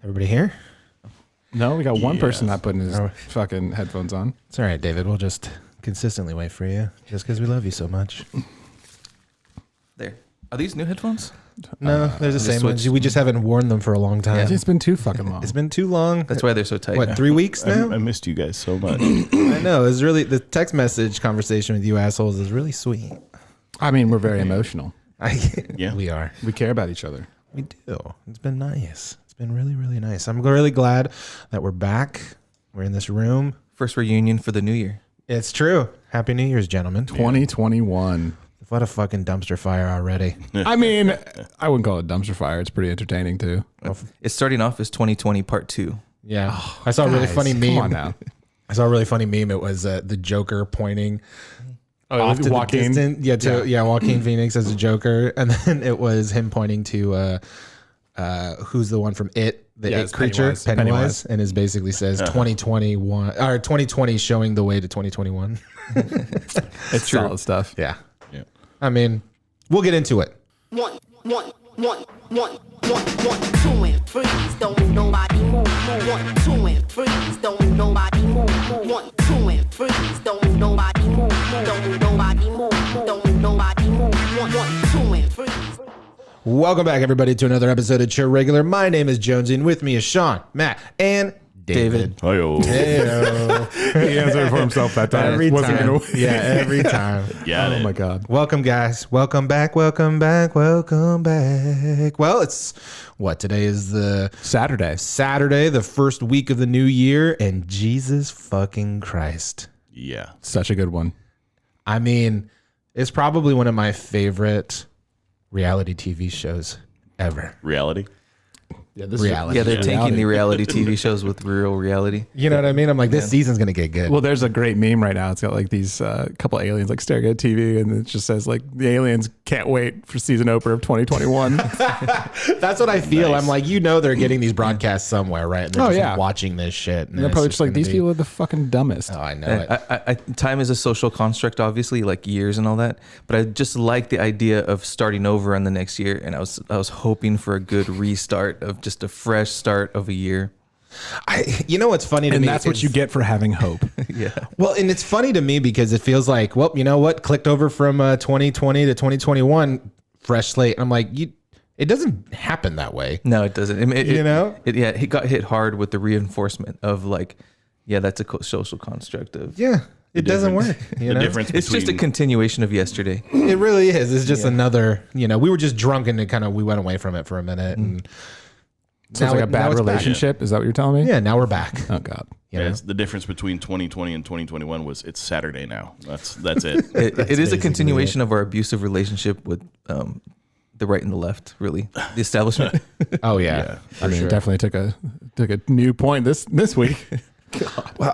Everybody here? No, we got one person not putting his fucking headphones on. It's all right, David. We'll just consistently wait for you just because we love you so much. There. Are these new headphones? No, they're the same ones. We just haven't worn them for a long time. Yeah. It's been too fucking long. It's been too long. That's why they're so tight. What, 3 weeks now? I missed you guys so much. I know. It's really the text message conversation with you assholes is really sweet. I mean, we're very emotional. Yeah. We are. We care about each other. We do. It's been nice. It's been really, really nice. I'm really glad that we're back. We're in this room. First reunion for the new year. It's true. Happy New Year's, gentlemen. 2021. What a fucking dumpster fire already. I mean, I wouldn't call it a dumpster fire. It's pretty entertaining too. It's starting off as 2020 part 2. Yeah. I saw a really funny meme. Come on now. I saw a really funny meme. It was the Joker pointing off to Joaquin. Joaquin Phoenix as a Joker. And then it was him pointing to who's the one from It, the It creature, Pennywise. And it basically says 2021 or 2020 showing the way to 2021. It's solid stuff. Yeah. I mean, we'll get into it. One, two, and freeze. Don't nobody move. 1, 2, and freeze. Don't nobody move. 1, 2, and freeze. Don't nobody move. Don't nobody move. Don't nobody move. 1, 2, and freeze. Welcome back, everybody, to another episode of Chill Regular. My name is Jonesy, and with me is Sean, Matt, and David. Hi-yo. Heyo. He answered for himself that time. Every Wasn't time. gonna- Yeah, every time. Oh my God. Welcome, guys. Welcome back. Welcome back. Welcome back. Well, it's what? Today is the Saturday, the first week of the new year, and Jesus fucking Christ. Yeah. Such a good one. I mean, it's probably one of my favorite reality TV shows ever. Reality? Yeah, this Reality. Yeah, they're tanking the reality TV shows with real reality. You know what I mean? I'm like, this season's going to get good. Well, there's a great meme right now. It's got like these couple aliens like staring at TV, and it just says like the aliens can't wait for season opener of 2021. That's what I feel. Nice. I'm like, they're getting these broadcasts somewhere, right? And they're just watching this shit. And They're it's probably just like, these gonna people are the fucking dumbest. Oh, I know it. Time is a social construct, obviously, like years and all that. But I just like the idea of starting over on the next year, and I was hoping for a good restart of just a fresh start of a year. You know what's funny to me? And that's what you get for having hope. Yeah. Well, and it's funny to me because it feels like, well, you know what? Clicked over from 2020 to 2021, fresh slate. I'm like, it doesn't happen that way. No, it doesn't. He got hit hard with the reinforcement of like, yeah, that's a social construct of. Yeah, it doesn't work. You know? Difference It's just a continuation of yesterday. It really is. It's just another, we were just drunk and we went away from it for a minute. And So it's like a bad relationship. Is that what you're telling me? yeah, now we're back. Oh God. You know? Yes, the difference between 2020 and 2021 was it's Saturday now. That's it. It is a continuation of our abusive relationship with the right and the left, really. The establishment. Oh, yeah. I mean, it definitely took a new point this week. Well,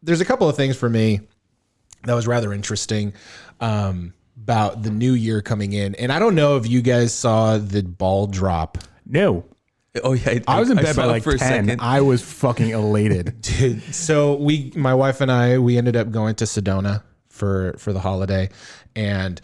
there's a couple of things for me that was rather interesting about the new year coming in. And I don't know if you guys saw the ball drop. No. Oh yeah, I was in bed saw by it like for a 10. second. I was fucking elated. Dude, so my wife and I, we ended up going to Sedona for the holiday. And,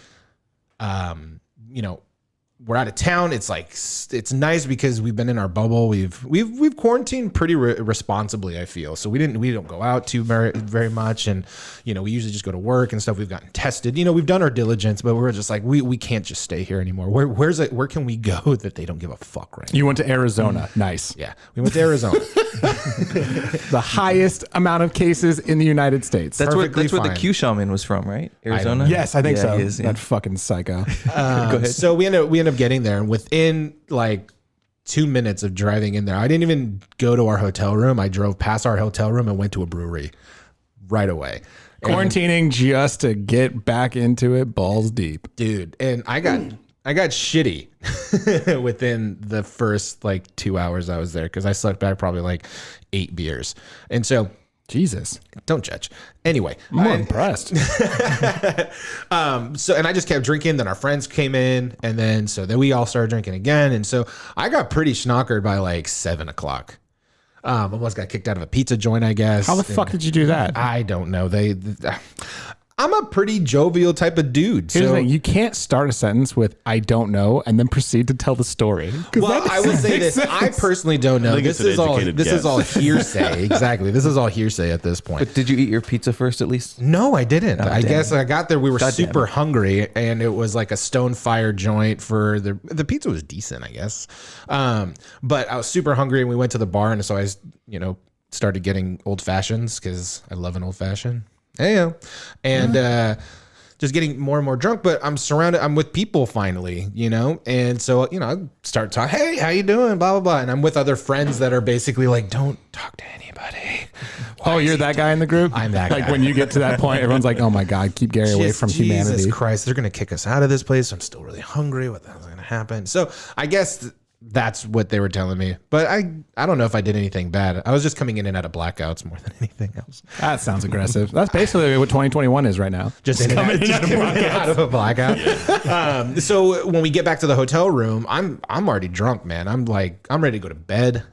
we're out of town. It's like, it's nice because we've been in our bubble. We've quarantined pretty responsibly, I feel. So we don't go out too very much. And, we usually just go to work and stuff. We've gotten tested, we've done our diligence, but we're just like, we can't just stay here anymore. Where can we go that they don't give a fuck right now? You went to Arizona. Nice. Yeah. We went to Arizona. The highest amount of cases in the United States. That's where perfectly the fine. Q shaman was from, right? Arizona. Yes, I think so. He is, yeah. That fucking psycho. Go ahead. So we end up getting there, and within like 2 minutes of driving in there, I didn't even go to our hotel room. I drove past our hotel room and went to a brewery right away. Quarantining just to get back into it, balls deep. Dude, and I got shitty within the first like 2 hours I was there because I sucked back probably like 8 beers. And so Jesus. don't judge. Anyway, I'm impressed. So, and I just kept drinking. Then our friends came in, and then we all started drinking again. And so I got pretty schnockered by like 7 o'clock. Almost got kicked out of a pizza joint, I guess. How the fuck did you do that? I don't know. I'm a pretty jovial type of dude. Here's the So thing: you can't start a sentence with "I don't know" and then proceed to tell the story. well, I will say this. I personally don't know. think This it's an educated is guess. all hearsay. Exactly. This is all hearsay at this point. But did you eat your pizza first at least? No, I didn't. I damn guess it. I got there. We were God damn super it. hungry, and it was like a stone fire joint for the pizza was decent, I guess. But I was super hungry, and we went to the bar, and so I, started getting old fashions because I love an old fashioned. Hey, and just getting more and more drunk. But I'm surrounded. I'm with people finally, and so I start talking. Hey, how you doing? Blah blah blah. And I'm with other friends that are basically like, don't talk to anybody. Oh, you're that guy in the group? I'm that Like guy. when you get to that point, everyone's like, oh my God, keep Gary away from humanity. Jesus Christ, they're going to kick us out of this place. I'm still really hungry. What the hell's going to happen? So I guess that's what they were telling me. But I don't know if I did anything bad. I was just coming in and out of blackouts more than anything else. That sounds aggressive. That's basically what 2021 is right now. Just in and out of a blackout. So when we get back to the hotel room, I'm already drunk, man. I'm ready to go to bed,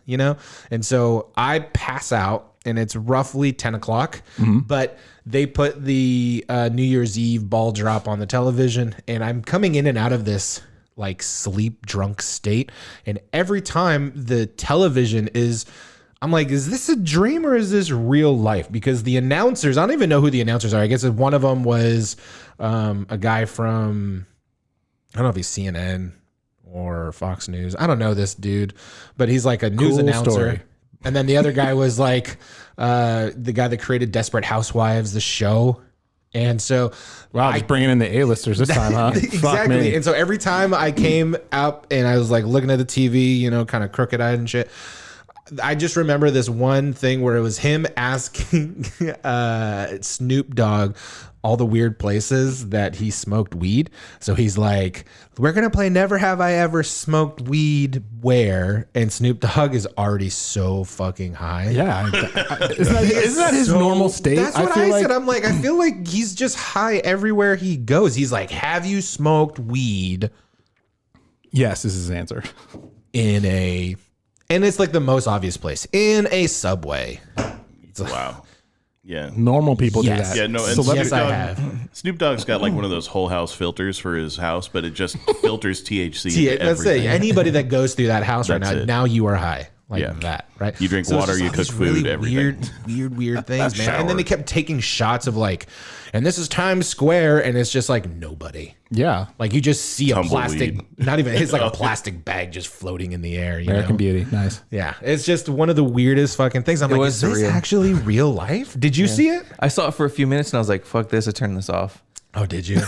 And so I pass out, and it's roughly 10 o'clock. But they put the New Year's Eve ball drop on the television, and I'm coming in and out of this like sleep drunk state. And every time the television I'm like, is this a dream or is this real life? Because the announcers, I don't even know who the announcers are. I guess one of them was a guy from, I don't know if he's CNN or Fox News. I don't know this dude, but he's like a news Cool announcer. story. And then the other guy was like the guy that created Desperate Housewives, the show. And so, Wow, just bringing in the A-listers this time, huh? Fuck exactly. me. And so every time I came up and I was like looking at the TV, kind of crooked eyed and shit, I just remember this one thing where it was him asking Snoop Dogg all the weird places that he smoked weed. So he's like, we're going to play Never Have I Ever Smoked Weed Where? And Snoop Dogg is already so fucking high. Yeah. Isn't that his normal state? That's what I said. I'm like, I feel like he's just high everywhere he goes. He's like, have you smoked weed Yes, is his answer. and it's like the most obvious place, in a Subway. Wow. Yeah. Normal people Yes. do that. Yeah, no, and Yes, I have. Snoop Dogg's got like one of those whole house filters for his house, but it just filters THC. See, into that's it. everything. Anybody that goes through that house right That's now, it. now you are high. Like Yeah. that, right? You drink it's water, just you all cook these food, everything. Weird things, man. And then they Shower. kept taking shots of like, and this is Times Square, and it's just like nobody. Yeah. Like you just see a Tumbleweed. plastic, not even, it's like a plastic bag just floating in the air. American Beauty. Nice. Yeah, it's just one of the weirdest fucking things. I'm like, was is this surreal. actually real life? Did you see it? I saw it for a few minutes and I was like, fuck this, I turned this off. Oh, did you?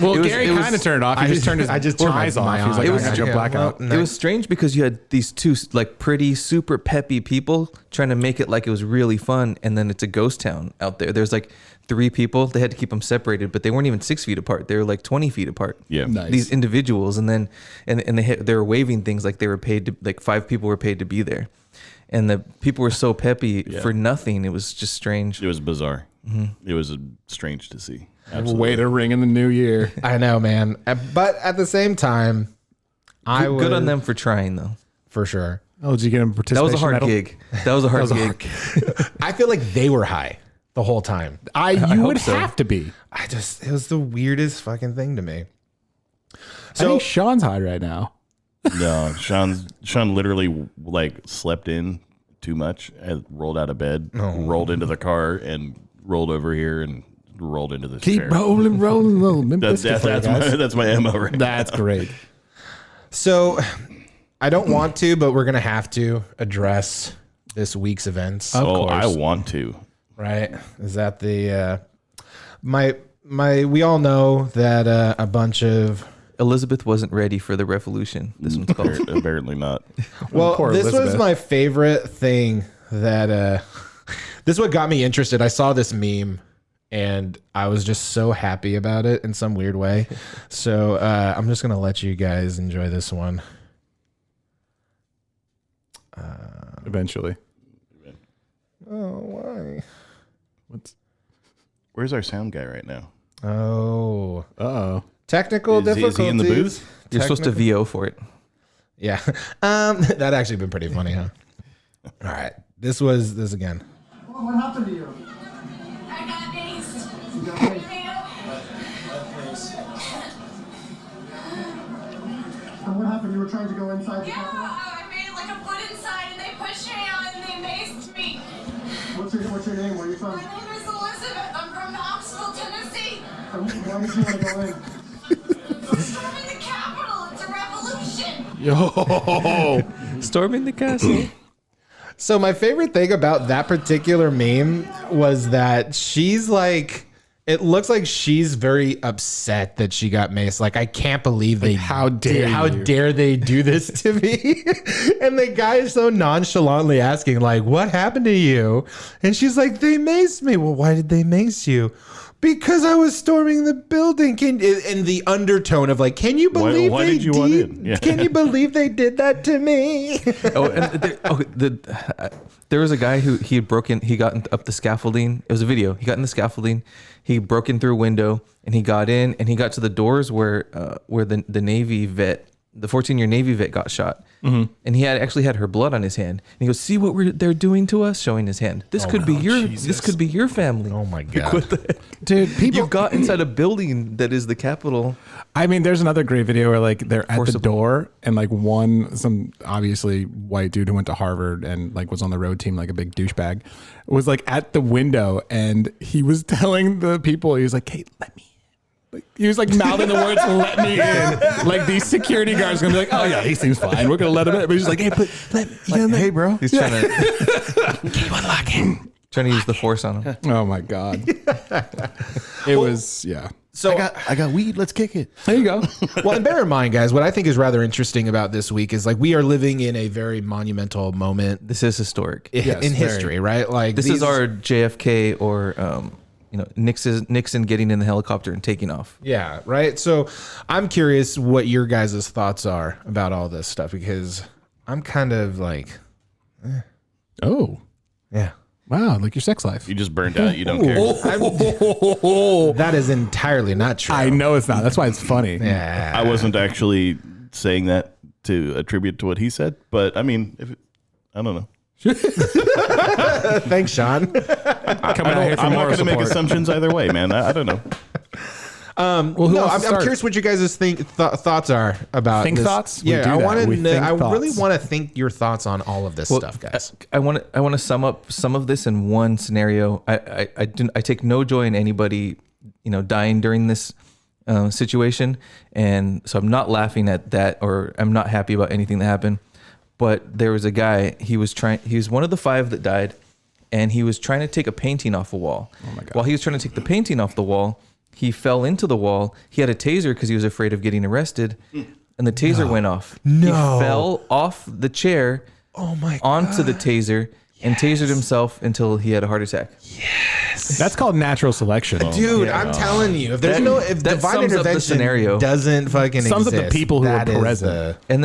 Well, It was- Gary it was- kind of turned it off. He just turned his eyes off. He was like, It I was- got you a blackout. well, It was strange because you had these two like pretty super peppy people trying to make it like it was really fun, and then it's a ghost town out there. There's like 3 people. They had to keep them separated, but they weren't even 6 feet apart. They were like 20 feet apart. Yeah. Nice. These individuals, and then they were waving things like they were paid to, like 5 people were paid to be there, and the people were so peppy for nothing. It was just strange. It was bizarre. It was strange to see. Way to ring in the new year. I know, man. But at the same time, I Good on would- them for trying though. for sure. Oh, did you get him That participation was a hard medal? gig. That was a hard gig. I feel like they were high the whole time. You hope would so. have to be. It was the weirdest fucking thing to me. I So think Sean's high right now. No, Sean literally like slept in too much and rolled out of bed, rolled into the car, and rolled over here and rolled into the chair. rolling. Limp That's Bizkit for you guys. that's my MO right now. That's great. So I don't want to, but we're gonna have to address this week's events. Oh, I want to. Right? Is that the my we all know that a bunch of Elizabeth wasn't ready for the revolution. This one's called. Apparently not. well, Poor this was Elizabeth. my favorite thing that this is what got me interested. I saw this meme and I was just so happy about it in some weird way. So I'm just gonna let you guys enjoy this one. Eventually. Oh, why? Where's our sound guy right now? Oh, Uh-oh. technical Is he difficulties. in the booth? You're supposed to VO for it. Yeah. That actually been pretty funny, huh? All right. This again. What happened to you? I got aced. were trying to go inside the Yeah, Capitol? I made like a foot inside and they pushed me out and they maced me. What's your name? Where are you from? My name is Elizabeth. I'm from Knoxville, Tennessee. Why did you want to go in? I'm storming the Capitol. It's a revolution. Yo. Storming the castle. So my favorite thing about that particular meme was that she's like, it looks like she's very upset that she got maced. Like, I can't believe they how dare they do this to me? And the guy is so nonchalantly asking, like, what happened to you? And she's like, they maced me. Well, why did they mace you? Because I was storming the building. In the undertone of like, can you believe why they did you want in? Yeah. Can you believe they did that to me? There was a guy who he had broken. He got up the scaffolding. It was a video. He got in the scaffolding. He broke in through a window and he got in and he got to the doors where the Navy vet, the 14-year Navy vet, got shot. Mm-hmm. And he actually had her blood on his hand. And he goes, "See what they're doing to us?" Showing his hand. This could be your family. Oh my God. What the heck? Dude, people You got inside a building that is the Capitol. I mean, there's another great video where like they're at the door and like some obviously white dude who went to Harvard and like was on the road team, like a big douchebag, was like at the window and he was telling the people, he was like, "Hey, let me." Like, he was like mouthing the words, "Let me in." Like these security guards are gonna be like, "Oh yeah, he seems fine. We're gonna let him in." But he's just like, "Hey, let me, hey, bro." He's trying to keep unlocking. Trying to use the force on him. Oh my God. It was, yeah. So I got weed. Let's kick it. There you go. well, and bear in mind, guys, what I think is rather interesting about this week is like we are living in a very monumental moment This is historic. in history, right? Like This is our JFK or Nixon getting in the helicopter and taking off. yeah, right. So I'm curious what your guys' thoughts are about all this stuff because I'm kind of like, Oh, yeah. wow. Like your sex life. You just burned out. You don't care. That is entirely not true. I know it's not. That's why it's funny. Yeah. I wasn't actually saying that to attribute to what he said, but I mean, I don't know. Thanks, Sean. Coming out here for I'm not moral going to make support. assumptions either way, man. I don't know. Well, who No, wants to I'm start? curious what you guys' thoughts are about Think this. thoughts? We Yeah, do I that. want to. We think I really thoughts. want to think your thoughts on all of this stuff, guys. I want to sum up some of this in one scenario. I take no joy in anybody dying during this situation, and so I'm not laughing at that or I'm not happy about anything that happened. But there was a guy. He was one of the 5 that died, and he was trying to take a painting off a wall. Oh my God. While he was trying to take the painting off the wall, he fell into the wall. He had a taser because he was afraid of getting arrested, and the taser went off. No. He fell off the chair Oh my onto the taser and tasered himself until he had a heart attack. That's called natural selection. Dude, I'm telling you, if there's if that divine sums up the intervention scenario. doesn't fucking Sums up exist, the people who that were is present. And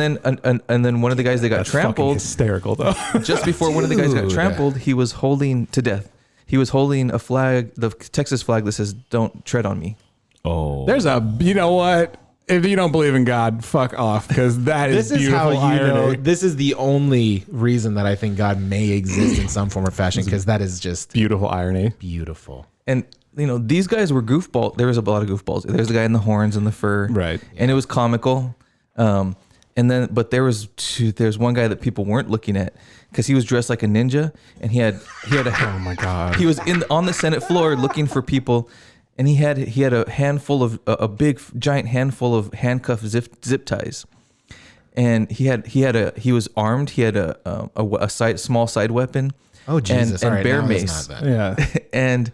then one of the guys that got That's fucking trampled, hysterical though. just before one of the guys got Dude. trampled, he was holding to death. He was holding a flag, the Texas flag that says "Don't tread on me." Oh, There's you know what? If you don't believe in God, fuck off, because that is This is how beautiful you know. irony. This is the only reason that I think God may exist in some form or fashion because that is just Beautiful irony. beautiful. And these guys were goofball. There was a lot of goofballs. There's the guy in the horns and the fur, Right. And it was comical. But there's one guy that people weren't looking at because he was dressed like a ninja, and he had a Oh my God. he was on the Senate floor looking for people, and he had a handful of a big giant handful of handcuff zip ties, and he was armed. He had a small side weapon. Oh Jesus! and All right, bear now it's mace. not that. Yeah. And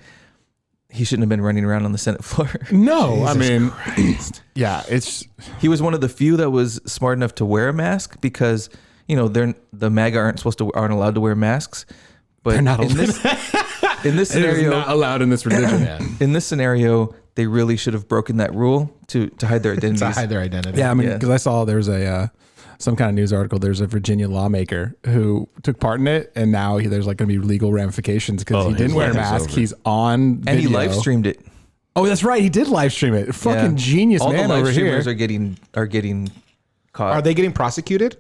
he shouldn't have been running around on the Senate floor. No, I Jesus mean, Christ. yeah, it's He was one of the few that was smart enough to wear a mask because the MAGA aren't allowed to wear masks. But They're not in allowed. this it is scenario, not allowed in this religion. in this scenario, they really should have broken that rule to hide their identities. To hide their identity. Yeah, I mean, Yeah. because I saw there was some kind of news article. There's a Virginia lawmaker who took part in it, and now there's like going to be legal ramifications because he didn't wear a his life is mask. over. He's on video. And he live streamed it. Oh, that's right. He did live stream it. Fucking Yeah. genius All man the live over here. streamers are getting caught. Are they getting prosecuted?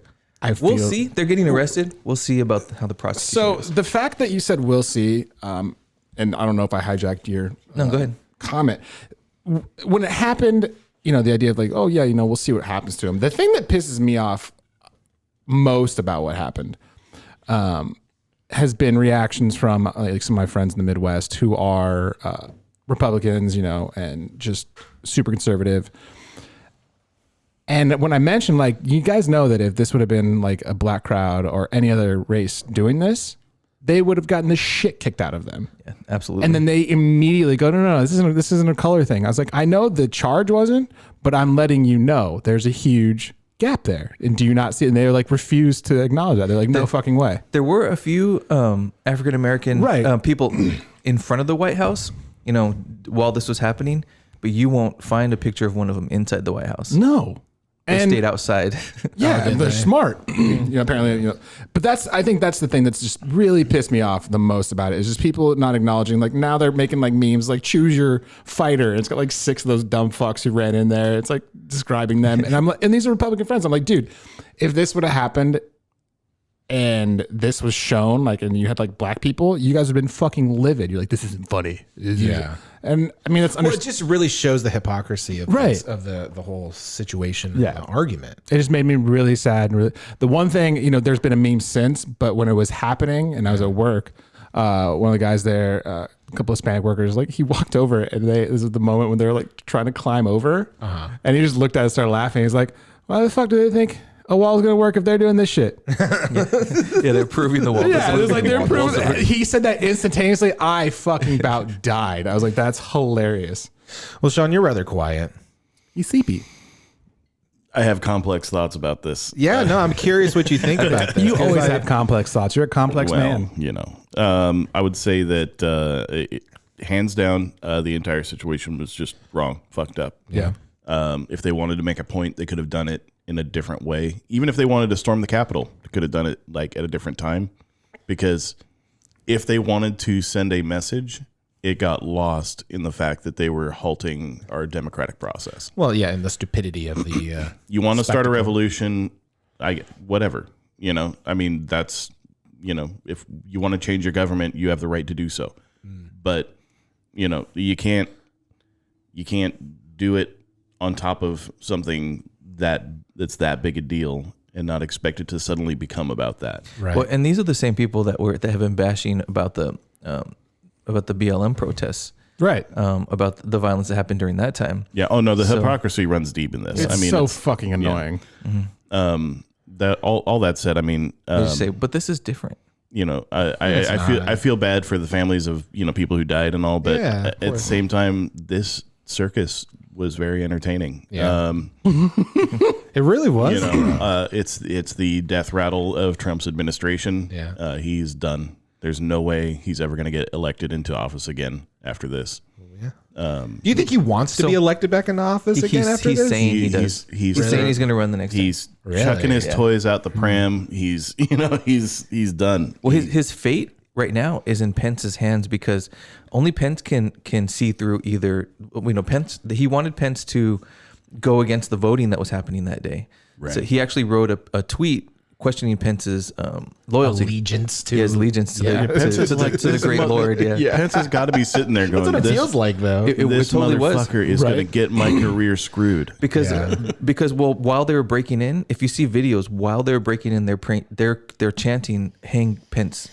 We'll see. They're getting arrested. We'll see about how the prosecution So goes. the fact that you said we'll see, and I don't know if I hijacked your No, go ahead. comment. When it happened, the idea of like, oh yeah, we'll see what happens to him. The thing that pisses me off most about what happened has been reactions from like some of my friends in the Midwest who are Republicans, and just super conservative. And when I mentioned, like, you guys know that if this would have been like a black crowd or any other race doing this, they would have gotten the shit kicked out of them. Yeah, absolutely. And then they immediately go, no, this isn't a color thing. I was like, I know the charge wasn't, but I'm letting you know there's a huge gap there. And do you not see it? And they like refuse to acknowledge that. They're like, no fucking way. There were a few African-American people in front of the White House, while this was happening, but you won't find a picture of one of them inside the White House. No. They stayed outside. Yeah, they're smart. Apparently, but I think that's the thing that's just really pissed me off the most about it is just people not acknowledging. Like now they're making like memes like choose your fighter. And it's got like 6 of those dumb fucks who ran in there. It's like describing them, and I'm like, and these are Republican friends. I'm like, dude, if this would have happened and this was shown, like, and you had like black people, you guys would have been fucking livid. You're like, this isn't funny. Yeah. And I mean, that's it just really shows the hypocrisy of Right. this, of the whole situation, Yeah. the argument. It just made me really sad. And really, the one thing, there's been a meme since, but when it was happening and I was at work, one of the guys there, a couple of Hispanic workers, like he walked over and this was the moment when they were like trying to climb over, and he just looked at it and started laughing. He's like, why the fuck do they think a wall's gonna work if they're doing this shit? Yeah, they're proving the wall. Yeah, it was like they're proving. He said that instantaneously. I fucking about died. I was like, that's hilarious. Well, Sean, you're rather quiet. He's sleepy. I have complex thoughts about this. Yeah, no, I'm curious what you think about this. You always have complex thoughts. You're a complex man. I would say that hands down, the entire situation was just wrong, fucked up. Yeah. If they wanted to make a point, they could have done it in a different way. Even if they wanted to storm the Capitol, they could have done it like at a different time. Because if they wanted to send a message, it got lost in the fact that they were halting our democratic process. Well, yeah, and the stupidity of the you want to start a revolution, whatever. I mean, that's, if you want to change your government, you have the right to do so. But, you can't do it on top of something that's that big a deal and not expect it to suddenly become about that. right. Well, and these are the same people that have been bashing about the BLM protests, Right. about the violence that happened during that time. Yeah. Oh no, the hypocrisy runs deep in this. It's so fucking annoying. That all that said, I mean, They just say, but this is different. I feel bad for the families of people who died and all, but Yeah, at the same time, this circus was very entertaining. Yeah. It really was. It's the death rattle of Trump's administration. Yeah. He's done. There's no way he's ever going to get elected into office again after this. Do you think he wants to be elected back into office again after he's this? saying he does. He's saying he's going to run the next time. He's chucking his toys out the pram. He's done. Well, his fate right now is in Pence's hands because only Pence can see through either. Pence. He wanted Pence to go against the voting that was happening that day. Right. So he actually wrote a tweet questioning Pence's loyalty, allegiance to his allegiance to the great Lord. Yeah. Pence has got to be sitting there going, That's what it this, feels like, though. this totally was. motherfucker is going to get my career screwed. Because while they were breaking in, if you see videos while they were breaking in, they're chanting "Hang Pence."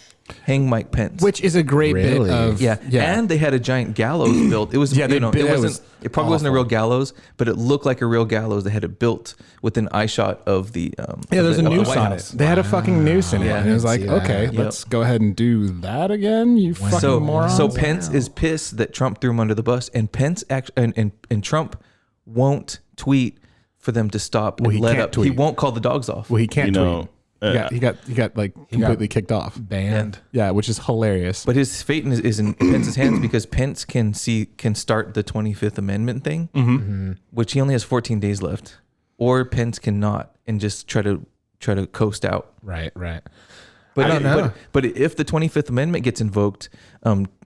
Hang Mike Pence, Which is a great Really? bit of and they had a giant gallows built. It was Yeah, they built- it was it probably wasn't a real gallows, but it looked like a real gallows. They had it built with an eye shot of the there's a of the noose White on House. it. They had a fucking noose in it. Yeah. And it was like, I didn't see okay, that. let's go ahead and do that again. You fucking So morons. Pence is pissed that Trump threw him under the bus, and Pence and Trump won't tweet for them to stop and he let can't up. He tweet. won't call the dogs off. Well, he can't tweet. He got like completely kicked off. Banned. Yeah, which is hilarious. But his fate is in Pence's hands because Pence can start the 25th Amendment thing, which he only has 14 days left, or Pence cannot and just try to coast out. Right. But I don't know. But if the 25th Amendment gets invoked,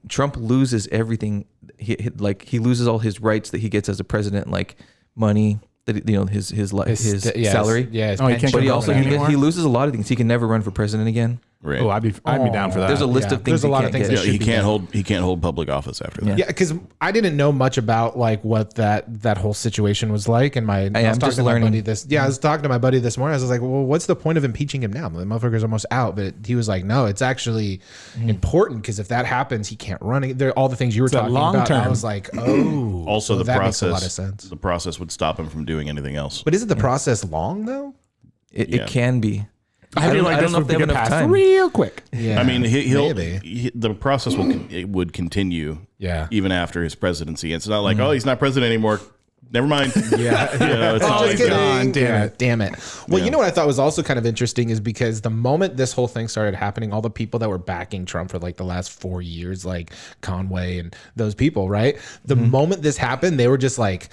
Trump loses everything. He loses all his rights that he gets as a president, like money. His salary. Yeah. Oh, he can't But he go also vote anymore? he loses a lot of things. He can never run for president again. Right. Oh, I'd be down for that. There's a list of things There's a lot of things get. that Yeah, should he can't hold public office after that. Yeah, because I didn't know much about like what that whole situation was like, and I was talking to my buddy I was talking to my buddy this morning. I was like, "Well, what's the point of impeaching him now? The motherfucker's almost out." But he was like, "No, it's actually important because if that happens, he can't run it." All the things you were talking about. long-term. I was like, "Oh." Also, so the that process. makes a lot of sense. The process would stop him from doing anything else. But isn't the process long though? It can be. I feel like I this don't know would if they have get enough passed time. real quick. Yeah, I mean, maybe. the process would continue. Yeah. Even after his presidency, it's not like he's not president anymore. Never mind. Yeah. It's Oh, not like just kidding. that. Damn it. Well, Yeah. you know what I thought was also kind of interesting is because the moment this whole thing started happening, all the people that were backing Trump for like the last 4 years, like Conway and those people, right? The moment this happened, they were just like,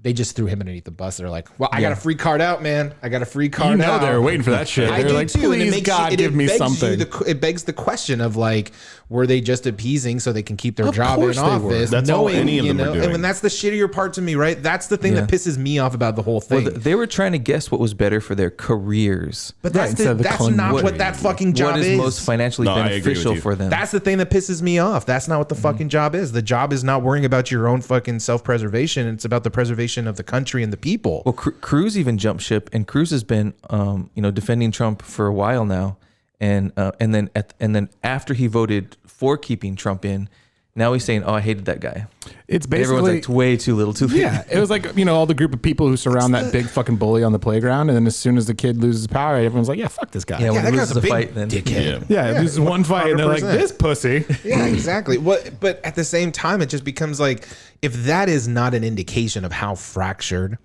they just threw him underneath the bus. They're like, "Well, I got a free card out, man. I got a free card out." They were waiting for that shit. I They're do like, too. And it please, makes God, it give me begs something. it begs the question of like, were they just appeasing so they can keep their Of job in course they were. office? That's all any of them are doing. And when that's the shittier part to me, right? That's the thing that pisses me off about the whole thing. Well, they were trying to guess what was better for their careers. But Right, that's, instead of the that's not country. what that fucking job What is most financially No, I agree with beneficial you. for them? That's the thing that pisses me off. That's not what the fucking job is. The job is not worrying about your own fucking self-preservation. It's about the preservation of the country and the people. Well, Cruz even jumped ship, and Cruz has been, defending Trump for a while now, and then after he voted for keeping Trump in, now he's saying, "Oh, I hated that guy." It's And everyone's basically like, "It's way too little, too late." Yeah, it was like, all the group of people who surround that big fucking bully on the playground, and then as soon as the kid loses power, everyone's like, yeah, fuck this guy. Yeah, when that he guy's loses a a big fight, then dickhead. Yeah, loses one fight, and they're like, 100%. this pussy. Yeah, exactly. But at the same time, it just becomes like, if that is not an indication of how fractured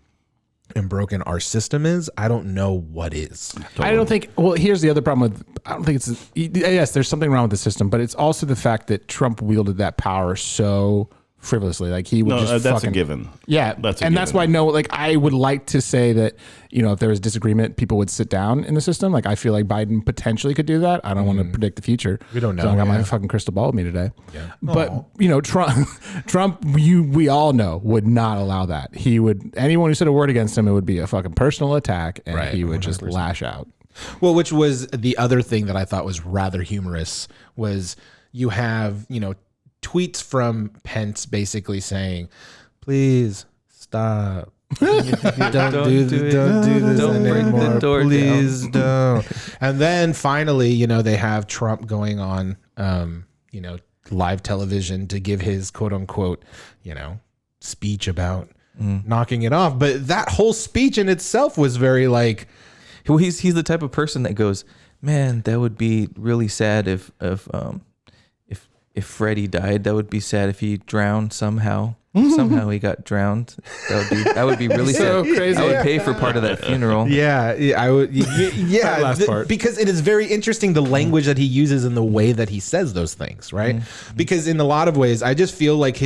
and broken our system is, I don't know what is. I don't think. Well, here's the other problem with. I don't think it's. Yes, there's something wrong with the system, but it's also the fact that Trump wielded that power so frivolously. Like he would No, just that's fucking, a given. Yeah, That's a and that's given. why I would like to say that if there was disagreement, people would sit down in the system. Like I feel like Biden potentially could do that. I don't want to predict the future. We don't know, So I got my yeah. fucking crystal ball with me today. Yeah. But Trump, we all know would not allow that. He would anyone who said a word against him, it would be a fucking personal attack, and Right, he would just lash out. Well, which was the other thing that I thought was rather humorous was you have, tweets from Pence basically saying, "Please stop. Don't do this Don't break the anymore. door Please don't." And then finally, they have Trump going on, live television to give his quote unquote, speech about knocking it off. But that whole speech in itself was very like, well, he's the type of person that goes, "Man, that would be really sad if Freddie died. That would be sad if he drowned somehow. Somehow he got drowned. That would be really So sad. crazy. I would pay for part of that funeral." yeah, I would. Yeah, That last part. because it is very interesting the language that he uses and the way that he says those things, right? Because in a lot of ways, I just feel like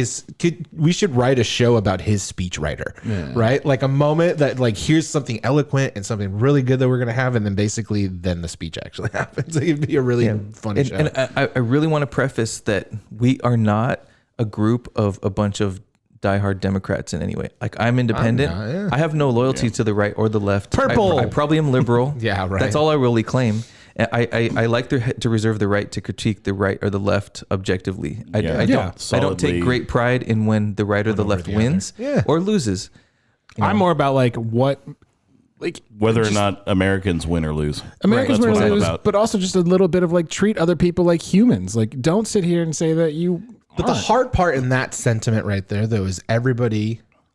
we should write a show about his speechwriter, right? Like a moment that like here's something eloquent and something really good that we're gonna have, and then basically then the speech actually happens. It'd be a really funny show. And I really want to preface that we are not a group of a bunch of diehard Democrats in any way. Like I'm independent. not, yeah. I have no loyalty to the right or the left. Purple. I probably am liberal. Yeah, right. That's all I really claim. And I like to reserve the right to critique the right or the left objectively. I don't Solidly. take great pride in when the right or the left wins or loses. I'm more about like what. Like Whether or not Americans win or lose. Americans That's win what or I'm lose, about. but also just a little bit of like treat other people like humans. Like don't sit here and say that you. But the hard part in that sentiment right there, though, is a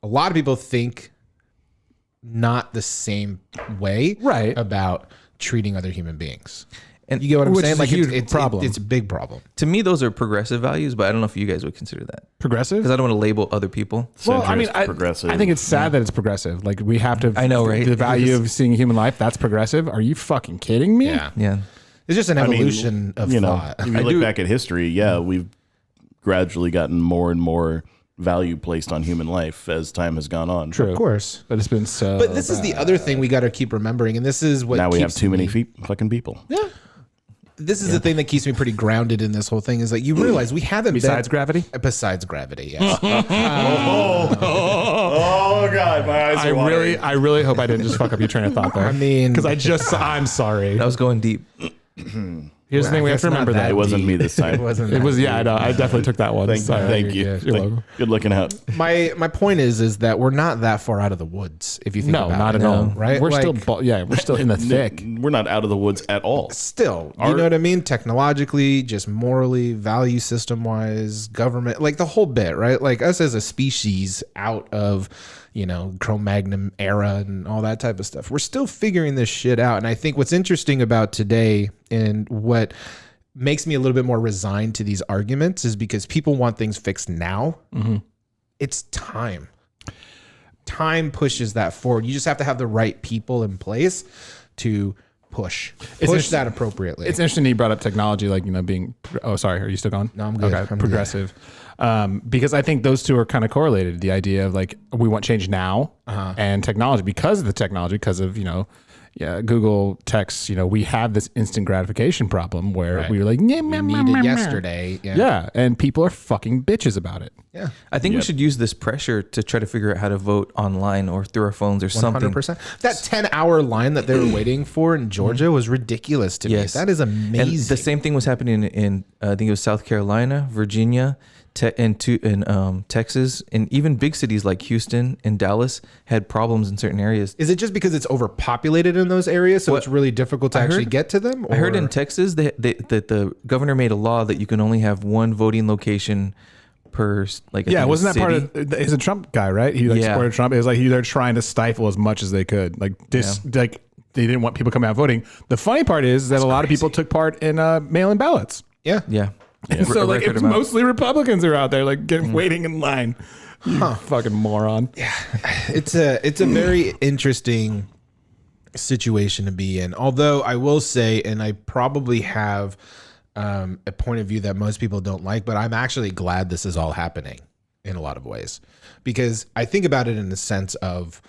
lot of people think not the same way Right. about treating other human beings. And You get what I'm Which saying? is a Like huge it's problem. It's a big problem. to me, those are progressive values, but I don't know if you guys would consider that Progressive? because I don't want to label other people. Well, I mean, Centrist, progressive. I think it's sad that it's progressive. Like we have to. I know, right? The value of seeing human life, that's progressive. Are you fucking kidding me? Yeah. Yeah. It's just an I mean, evolution of thought. If you look back at history, we've gradually gotten more and more value placed on human life as time has gone on. True. Of course. But it's been so. But this is the other thing we got to keep remembering, and this is what Now we have keeps too many me- fucking people. This is the thing that keeps me pretty grounded in this whole thing is that you realize we haven't Besides been, gravity? Besides gravity, yes. Oh God, my eyes I really hope I didn't just fuck up your train of thought there. I mean, because I'm sorry. That was going deep. Here's the thing: we have to remember that It wasn't me this time. It wasn't. it that was. Yeah, I deep. know. I definitely took that one. Thank you. You're welcome. Good looking out. My point is that we're not that far out of the woods. If you think No, about not it, at all. right? We're Like, still. We're still in the thick. We're not out of the woods at all. still, you know what I mean? Technologically, just morally, value system wise, government, like the whole bit, right? Like us as a species out of, Cro-Magnon era and all that type of stuff. We're still figuring this shit out. And I think what's interesting about today and what makes me a little bit more resigned to these arguments is because people want things fixed now. Mm-hmm. It's time. Time pushes that forward. You just have to have the right people in place to push that appropriately. It's interesting you brought up technology, like, being. Oh, sorry. Are you still going? No, I'm good. Okay, I'm progressive. Because I think those two are kind of correlated. The idea of like we want change now, and technology because of the technology, because of Google texts. We have this instant gratification problem where we were like, you need it yesterday. Yeah, and people are fucking bitches about it. Yeah. I think we should use this pressure to try to figure out how to vote online or through our phones or something. 100%. That 10-hour line that they were waiting for in Georgia was ridiculous to me. That is amazing. And the same thing was happening in I think it was South Carolina, Virginia, and Texas, and even big cities like Houston and Dallas had problems in certain areas. Is it just because it's overpopulated in those areas, so it's really difficult to actually get to them? I heard in Texas that the governor made a law that you can only have one voting location per wasn't that part of? He's a Trump guy, right? He supported Trump. It was like they're trying to stifle as much as they could, like they didn't want people coming out voting. The funny part is that a lot of people took part in mail-in ballots. Yeah. And so like it's mostly Republicans are out there like waiting in line. You fucking moron. Yeah. It's a very interesting situation to be in. Although I will say, and I probably have a point of view that most people don't like, but I'm actually glad this is all happening in a lot of ways, because I think about it in the sense of,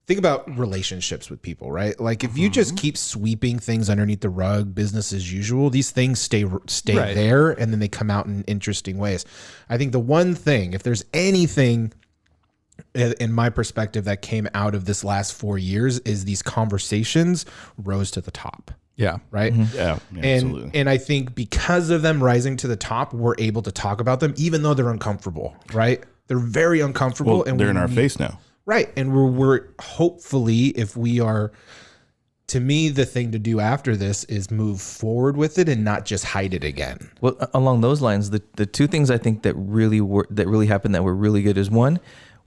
think about relationships with people, right? Like if you just keep sweeping things underneath the rug, business as usual, these things stay there, and then they come out in interesting ways. I think the one thing, if there's anything in my perspective that came out of this last 4 years, is these conversations rose to the top. Yeah. Right. Yeah, absolutely. And I think because of them rising to the top, we're able to talk about them, even though they're uncomfortable, right? They're very uncomfortable. And they're in our face now. Right. And we're hopefully, if we are, to me, the thing to do after this is move forward with it and not just hide it again. Well, along those lines, the two things I think that really happened that were really good is, one,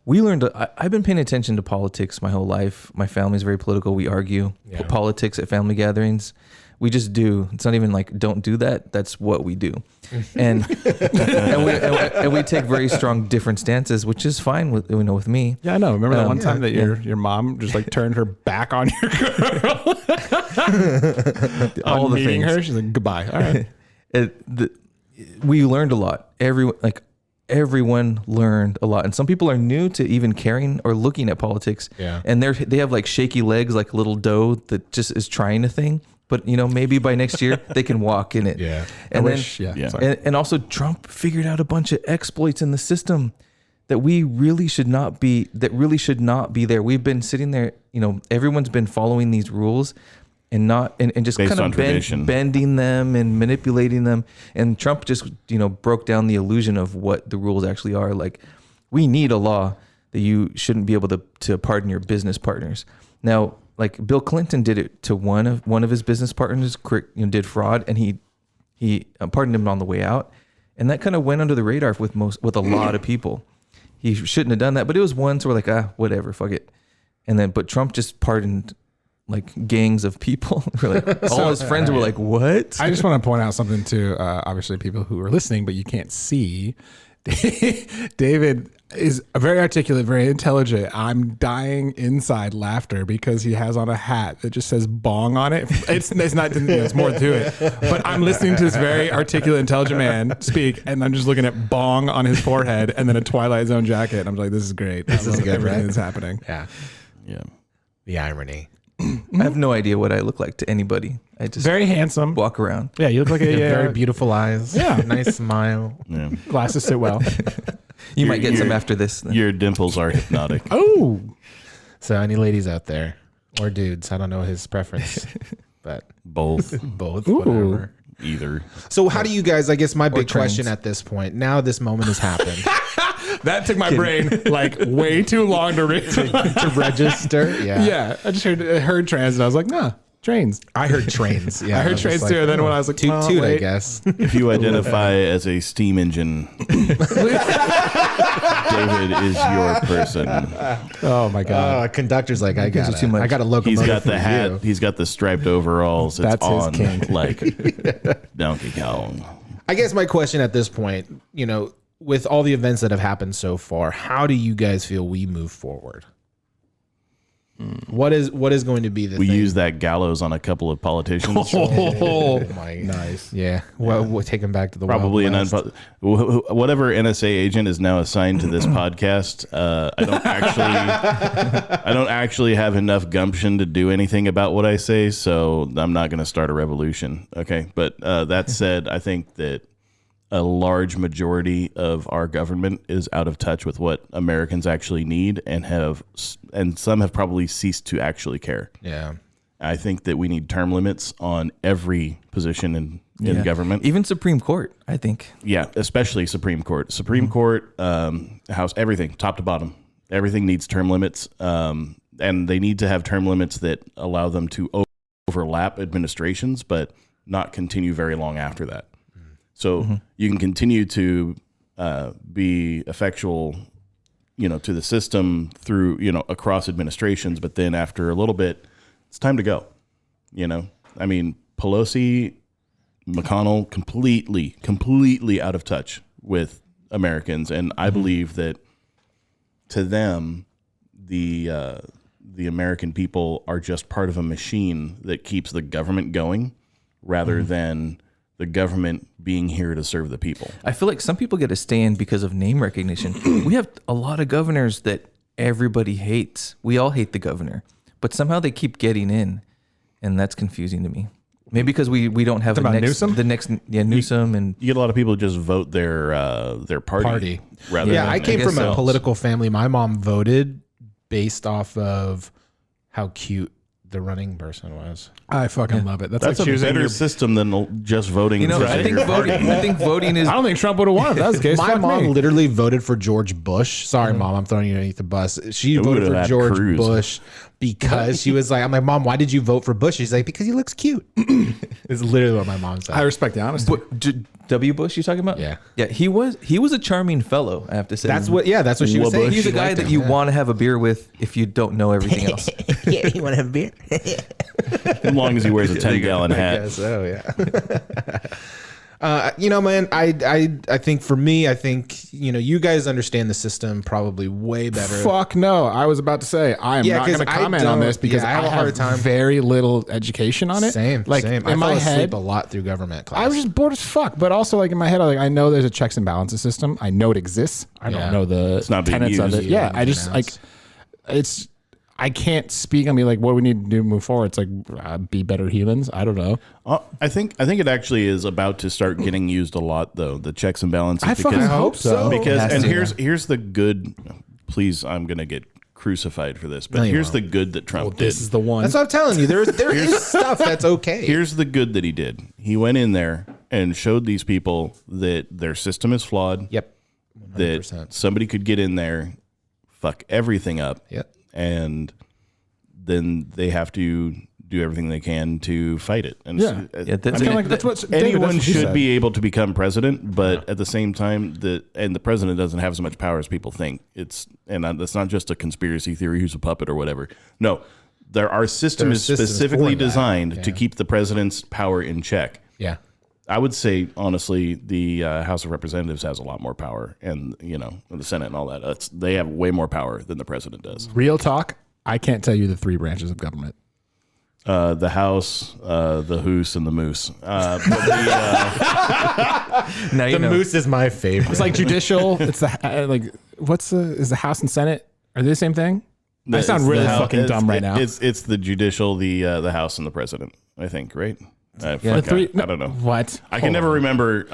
we learned. I've been paying attention to politics my whole life. My family's very political. We argue politics at family gatherings. We just do. It's not even like don't do that. That's what we do, and and we take very strong different stances, which is fine with me. Yeah, I know. Remember that one time that your mom just like turned her back on your girl, all the meeting things. her. She's like, goodbye. All right. We learned a lot. Everyone learned a lot, and some people are new to even caring or looking at politics. Yeah, and they have like shaky legs, like a little doe that just is trying a thing. But maybe by next year they can walk in it. Yeah, and and also Trump figured out a bunch of exploits in the system that really should not be there. We've been sitting there. Everyone's been following these rules and just based kind of bending them and manipulating them. And Trump just broke down the illusion of what the rules actually are. Like, we need a law that you shouldn't be able to pardon your business partners. Now, like Bill Clinton did it to one of his business partners, did fraud, and he pardoned him on the way out, and that kind of went under the radar with a lot of people. He shouldn't have done that, but it was one where like whatever, fuck it, but Trump just pardoned like gangs of people. All his friends were like, what? I just want to point out something to obviously people who are listening, but you can't see. David is very articulate, very intelligent. I'm dying inside laughter because he has on a hat that just says "bong" on it. It's not. There's more to it. But I'm listening to this very articulate, intelligent man speak, and I'm just looking at "bong" on his forehead, and then a Twilight Zone jacket. And I'm like, this is great. This is good. Everything that's happening. Yeah. The irony. I have no idea what I look like to anybody. I just very handsome. Walk around. Yeah, you look like a very beautiful eyes. Yeah, nice smile. Yeah. Glasses sit well. You might get some after this. Then. Your dimples are hypnotic. Oh, so any ladies out there or dudes? I don't know his preference, but both. Both. Ooh. Whatever. either. So how do you guys? I guess my big trains. question at this point. Now this moment has happened. That took my brain like way too long to read. To register. Yeah. Yeah, I just heard trans, and I was like, nah, trains. I heard trains. Yeah. I heard was trains just too. And then when I was like, toot well, toot, I wait. guess. If you identify as a steam engine, David is your person. Oh my god, Conductor's like, I got are too much. I got a locomotive. He's got for the hat. you. He's got the striped overalls. It's That's his on kink. like Donkey Kong. I guess my question at this point, with all the events that have happened so far, how do you guys feel we move forward? What is going to be the We thing? use that gallows on a couple of politicians. Oh my, nice. yeah. Well, we'll take him back to the Probably an Wild West. whatever NSA agent is now assigned to this podcast. I don't actually have enough gumption to do anything about what I say, so I'm not going to start a revolution. Okay, but that said, I think that a large majority of our government is out of touch with what Americans actually need, and some have probably ceased to actually care. Yeah. I think that we need term limits on every position in government. Even Supreme Court, I think. Yeah, especially Supreme Court. Supreme Court, House, everything, top to bottom. Everything needs term limits, and they need to have term limits that allow them to overlap administrations, but not continue very long after that. So you can continue to be effectual, to the system through, across administrations, but then after a little bit, it's time to go. I mean, Pelosi, McConnell, completely out of touch with Americans, and I believe that to them, the American people are just part of a machine that keeps the government going, rather than the government being here to serve the people. I feel like some people get a stand because of name recognition. We have a lot of governors that everybody hates. We all hate the governor, but somehow they keep getting in, and that's confusing to me. Maybe because we don't have Newsom? Newsom, and You get a lot of people who just vote their party. Rather Yeah, than, I came guess from a so. political family. My mom voted based off of how cute the running person was. I fucking love it. That's That's like a choosing better your. system than just voting. for I think your party. voting is. I don't think Trump would have won if that was the case. My Fuck mom me. literally voted for George Bush. Sorry, Mom, I'm throwing you underneath the bus. She It voted would've for had George Cruz. Bush because she was like, I'm like, Mom, why did you vote for Bush? She's like, because he looks cute. It's literally what my mom said. I respect the honesty. W. Bush, you talking about? Yeah. Yeah, he was a charming fellow, I have to say. That's what she was saying. He's She a guy liked that him, you yeah. want to have a beer with if you don't know everything else. Yeah, you want to have a beer? As long as he wears a 10-gallon hat. So yeah. Man, I think for me, you guys understand the system probably way better. Fuck no. I was about to say I am Yeah, not going 'cause to I comment on don't- this because yeah, I have a hard time. Very little education on it. Same. Like same. I in my fell asleep head, a lot through government class. I was just bored as fuck. But also, like in my head, I know there's a checks and balances system. I know it exists. I Yeah. don't know the not being tenets of used. it. Yeah, Yeah, I just like it's. I can't speak on me like what we need to do to move forward. It's like be better humans. I don't know. I think it actually is about to start getting used a lot, though. The checks and balances. I fucking hope so. Because Has and to, here's the good. Please, I'm gonna get crucified for this, but No, you here's won't. the good that Trump did. This is the one. That's what I'm telling you. There is stuff that's okay. Here's the good that he did. He went in there and showed these people that their system is flawed. Yep. That 100%. somebody could get in there, fuck everything up. Yep. And then they have to do everything they can to fight it. And Yeah. Yeah, that's, I feel like that's what David, anyone that's what he should said. be able to become president, but at the same time, the president doesn't have as much power as people think. That's not just a conspiracy theory who's a puppet or whatever. No, our system There are is systems specifically for that. designed to Yeah. keep the president's power in check. Yeah. I would say, honestly, the House of Representatives has a lot more power, and the Senate and all that. They have way more power than the president does. Real talk. I can't tell you the three branches of government. The House, the Hoose, and the Moose. now you The know. moose is my favorite. It's like judicial. It's the is the House and Senate are they the same thing? I sound really fucking dumb right now. It's the judicial, the House, and the president. I think, right? Yeah, The three. I don't know. What? I can never remember.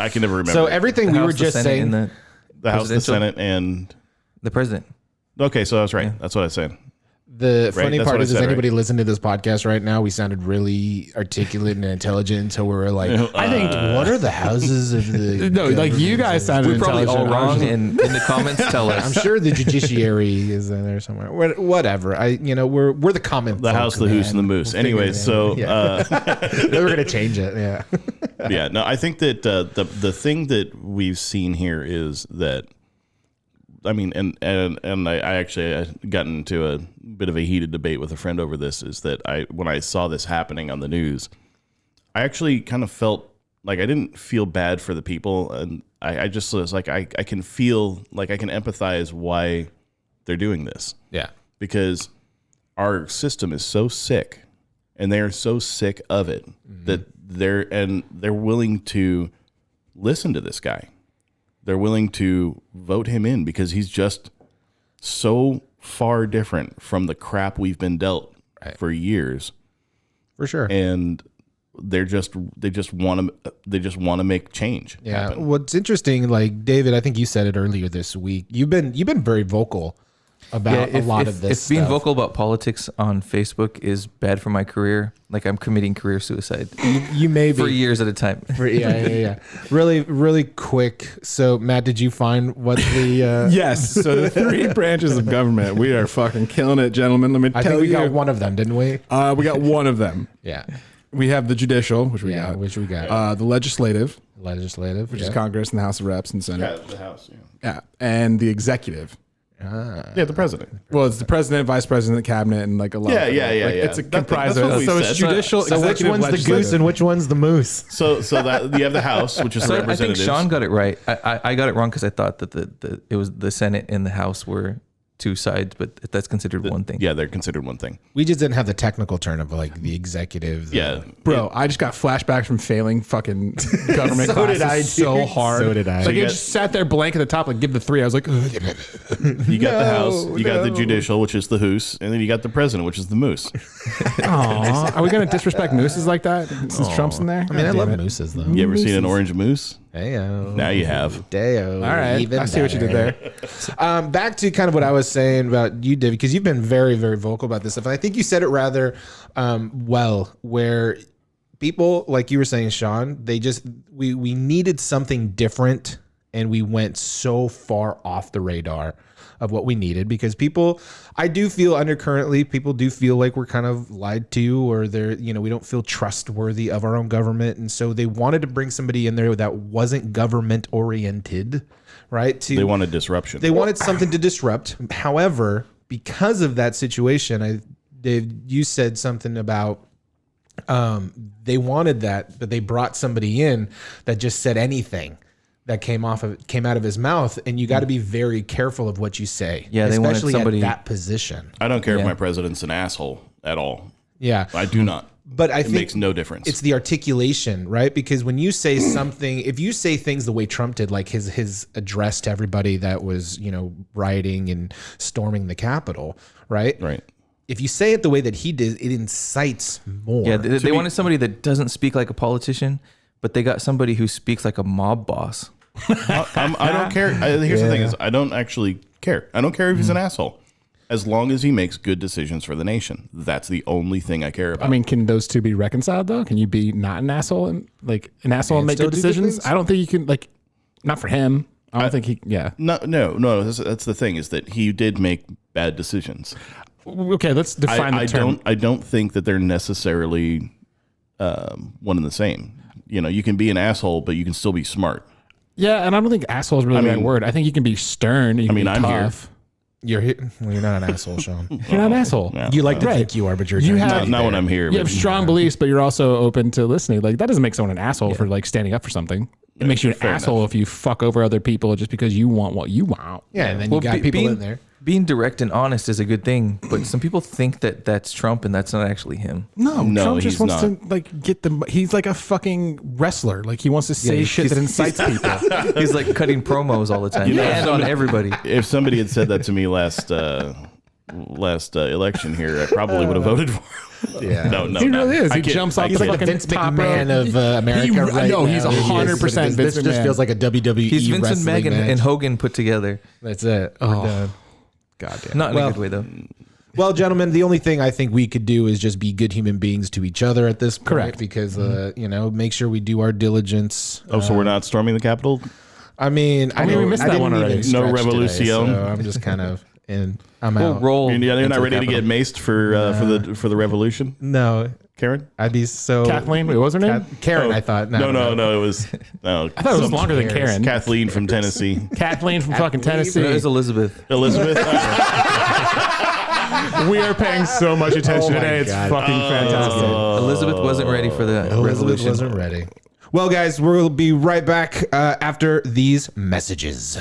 So everything we House, wur the just Senate, saying. and the House, the presidential- Senate, and the president. okay, so I was right. That's what I said. The funny That's part what I is, said, anybody listening to this podcast right now, we sounded really articulate and intelligent until we were like, I think, what are the houses of the... No, like you guys sounded We're probably all intelligent. I was wrong, just- and in the comments, tell us. I'm sure the judiciary is in there somewhere. Whatever. We're the common The house, the hoose, and the moose. Anyway, so we're gonna change it. Yeah. yeah, no, I think that the thing that we've seen here is that, I mean, and I actually got into a bit of a heated debate with a friend over this, is that when I saw this happening on the news, I actually kind of felt like I didn't feel bad for the people, and I just was like, I can feel like I can empathize why they're doing this. Yeah. Because our system is so sick, and they are so sick of it that they're willing to listen to this guy. They're willing to vote him in because he's just so far different from the crap we've been dealt for years. For sure. And they just want to make change. Yeah. happen. What's interesting, like David, I think you said it earlier this week. You've been very vocal about a lot of this. If being stuff. vocal about politics on Facebook is bad for my career, like I'm committing career suicide you may be for years at a time. yeah. Really quick. So, Matt, did you find what the? Yes. So the 3 branches of government, we are fucking killing it, gentlemen. Let me I tell think we you. got one of them, didn't we? We got one of them. Yeah. We have the judicial, which we got. Which we got. The legislative, Legislative, which is Congress and the House of Reps and Senate. Yeah, the house. Yeah. Yeah. And the executive. Yeah, the president. Well, it's the president, vice president, cabinet, and like a lot. Yeah, of yeah. It's a comprised that's what of. we So it's said. judicial. So which executive, one's the goose legislative. and which one's the moose? So that you have the House, which is the So I think representatives. Sean got it right. I got it wrong because I thought that it was the Senate and the House were 2 sides, but that's considered one thing. Yeah, they're considered one thing. We just didn't have the technical term of like the executive. Yeah, Bro, I just got flashbacks from failing fucking government So classes did I, so dude. hard. So did I. Like So it you got- just sat there blank at the top, like give the 3. I was like, ugh. You got the House, you got the judicial, which is the hoose, and then you got the president, which is the moose. Aw, are we gonna disrespect mooses like that since Trump's in there? I mean, I God love damn it. mooses though. You ever seen an orange moose? Heyo. Now you have. Deo. All right, Even I see what you did better. there. Back to kind of what I was saying about you, David, because you've been very, very vocal about this stuff. And I think you said it rather well, where people, like you were saying, Sean, we needed something different, and we went so far off the radar of what we needed because people, I do feel undercurrently, people do feel like we're kind of lied to, or we don't feel trustworthy of our own government. And so they wanted to bring somebody in there that wasn't government oriented, right? They wanted disruption. They wanted something to disrupt. However, because of that situation, Dave, you said something about they wanted that, but they brought somebody in that just said anything that came out of his mouth, and you got to be very careful of what you say. Yeah, they wanted especially somebody- at that position. I don't care if Yeah. my president's an asshole at all. Yeah, I do not. but I It think makes no difference. it's the articulation, right? Because when you say something, if you say things the way Trump did, like his address to everybody that was, rioting and storming the Capitol, right? Right. If you say it the way that he did, it incites more. Yeah, they wanted somebody that doesn't speak like a politician, but they got somebody who speaks like a mob boss. I don't care. Here's the thing: is I don't actually care. I don't care if he's an asshole, as long as he makes good decisions for the nation. That's the only thing I care about. I mean, can those two be reconciled though? Can you be not an asshole and like an asshole and make still good do good decisions? things? I don't think you can. Like, not for him. I don't think he. Yeah. no. That's the thing, is that he did make bad decisions. Okay, let's define the term. I don't think that they're necessarily one and the same. You can be an asshole, but you can still be smart. Yeah, and I don't think asshole is really the right mean- word. I think you can be stern. You can be I'm here. tough. You're not an asshole, Sean. You're not an asshole. Yeah. You like to Right. think you are, but you're You not. have- Not when I'm here. You have but- strong beliefs, but you're also open to listening. Like that doesn't make someone an asshole for like standing up for something. It makes you an fair asshole if you fuck over other people just because you want what you want. Yeah, and then Well, you got be- people being, in there. Being direct and honest is a good thing, but some people think that that's Trump and that's not actually him. No, No, Trump just he's wants not. to like get the. He's like a fucking wrestler. Like he wants to say shit that incites people. He's like cutting promos all the time and on everybody. If somebody had said that to me last election here, I probably would have voted for him. Yeah. No, He no. really is. I He kid- jumps I off He's the kid. like the fucking Vince top McMahon rope. of America right no, now. he's He is. 100% This Vince just McMahon. feels like a WWE He's Vincent wrestling Megan match. and Hogan put together. That's it. Oh. We're done. God damn. Not in Well, a good way though. Well, gentlemen, the only thing I think we could do is just be good human beings to each other at this point. Correct. Because, make sure we do our diligence. Oh, so we're not storming the Capitol? I mean, we missed that one already. No revolution. So I'm just kind of I'm out. Roll. You're not into ready the to get maced for the revolution, No, Karen? I'd be so. Kathleen, wait, what was her name? Karen, Oh, I thought. No, it was I thought it was longer than Karen. Kathleen from Tennessee. Kathleen from fucking No, it Tennessee. was Elizabeth. Elizabeth. We are paying so much attention Oh my today. It's God. fucking fantastic. Elizabeth wasn't ready for the Elizabeth revolution. wasn't ready. Well, guys, we'll be right back after these messages.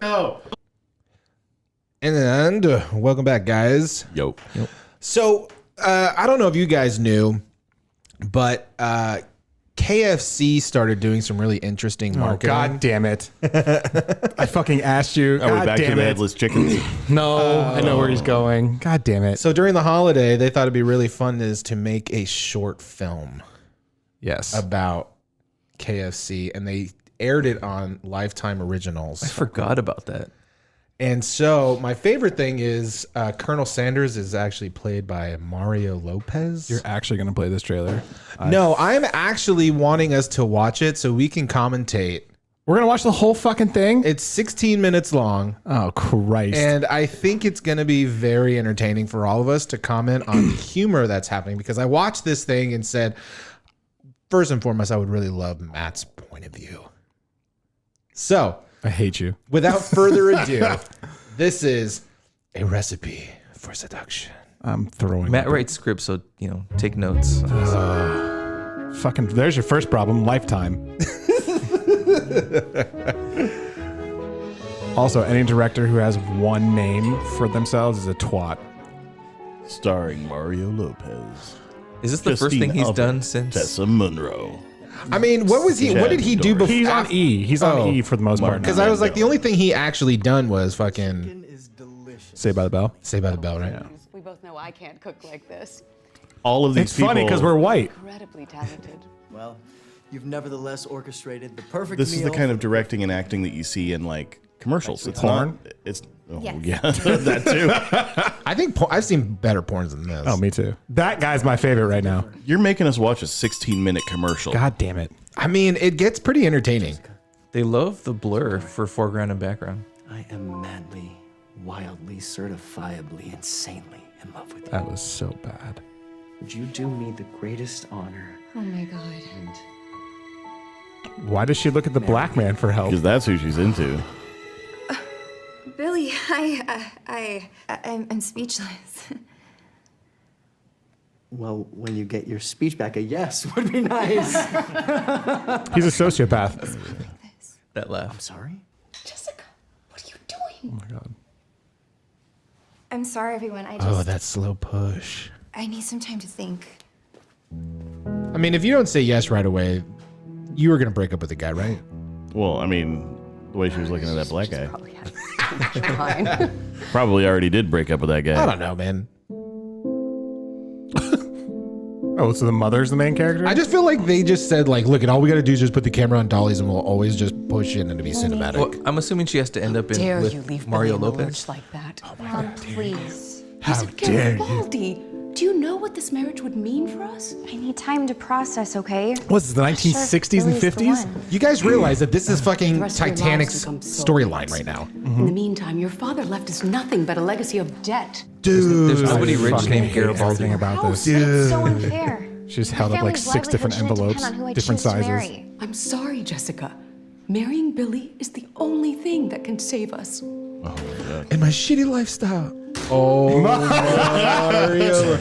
Oh. And welcome back, guys. Yo. So I don't know if you guys knew, but KFC started doing some really interesting Oh, marketing. God damn it. I fucking asked you. Are we God back to damn the it. headless chickens? No, I know where he's going. God damn it. So during the holiday, they thought it'd be really fun is to make a short film Yes. about KFC, and they aired it on Lifetime I Originals. forgot about that. And so my favorite thing is Colonel Sanders is actually played by Mario Lopez. You're actually going to play this trailer. No, I'm actually wanting us to watch it so we can commentate. We're going to watch the whole fucking thing? It's 16 minutes long, Oh, Christ. and I think it's going to be very entertaining for all of us to comment on the humor that's happening, because I watched this thing and said, first and foremost, I would really love Matt's point of view. So, I hate you. without further ado, this is a recipe for seduction. I'm throwing Matt up. writes scripts, so take notes. Fucking, there's your first problem. Lifetime. Also, any director who has one name for themselves is a twat. Starring Mario Lopez. Is this the first Justine thing he's Albert, done since? Tessa Monroe. I mean, what was he? What did he do before? He's on E. He's on Oh. E for the most part. Because I was like, the only thing he actually done was fucking Saved by the Bell. Saved by the Bell, right? We both know I can't cook like this. All of these It's people. funny because we're white. Incredibly talented. Well, you've nevertheless orchestrated the perfect This is meal. the kind of directing and acting that you see in like commercials. It's porn? not. It's Yes. yeah, that too. I think I've seen better porns than this. Oh, me too. That guy's my favorite right now. You're making us watch a 16-minute commercial. God damn it. I mean, it gets pretty entertaining. They love the blur for foreground and background. I am madly, wildly, certifiably, insanely in love with you. That was so bad. Would you do me the greatest honor? Oh my God. And Why does she look at the black man for help? Because that's who she's into. Billy, I'm speechless. well, when you get your speech back, a yes would be nice. He's a sociopath. That I'm laugh. sorry. Jessica, what are you doing? Oh my God. I'm sorry, everyone. Oh, that slow push. I need some time to think. I mean, if you don't say yes right away, you were gonna break up with the guy, right? Well, I mean, the way she was looking at that black guy, Probably had probably already did break up with that guy. I don't know, man. Oh, so the mother's the main character? I just feel like they just said, like, look, and all we gotta do is just put the camera on dollies, and we'll always just push in and it'll be cinematic. Well, I'm assuming she has to end up in Dare with you leave Mario Billy in the Lopez. lurch like that? Mom, please. He's a Garibaldi. Do you know what this marriage would mean for us? I need time to process, okay? What's this, the 1960s and Billy's the 50s? one. You guys realize that this is fucking The rest of your lives Titanic's become so storyline right now. In the meantime, your father left us nothing but a legacy of debt. Dude. There's nobody I rich fucking named hate Garibaldi. everything about this. It's so unfair. She's My held up like family's 6 different livelihood shouldn't envelopes, depend on who I different choose to sizes. marry. I'm sorry, Jessica. Marrying Billy is the only thing that can save us. And my shitty lifestyle. Oh, Mario.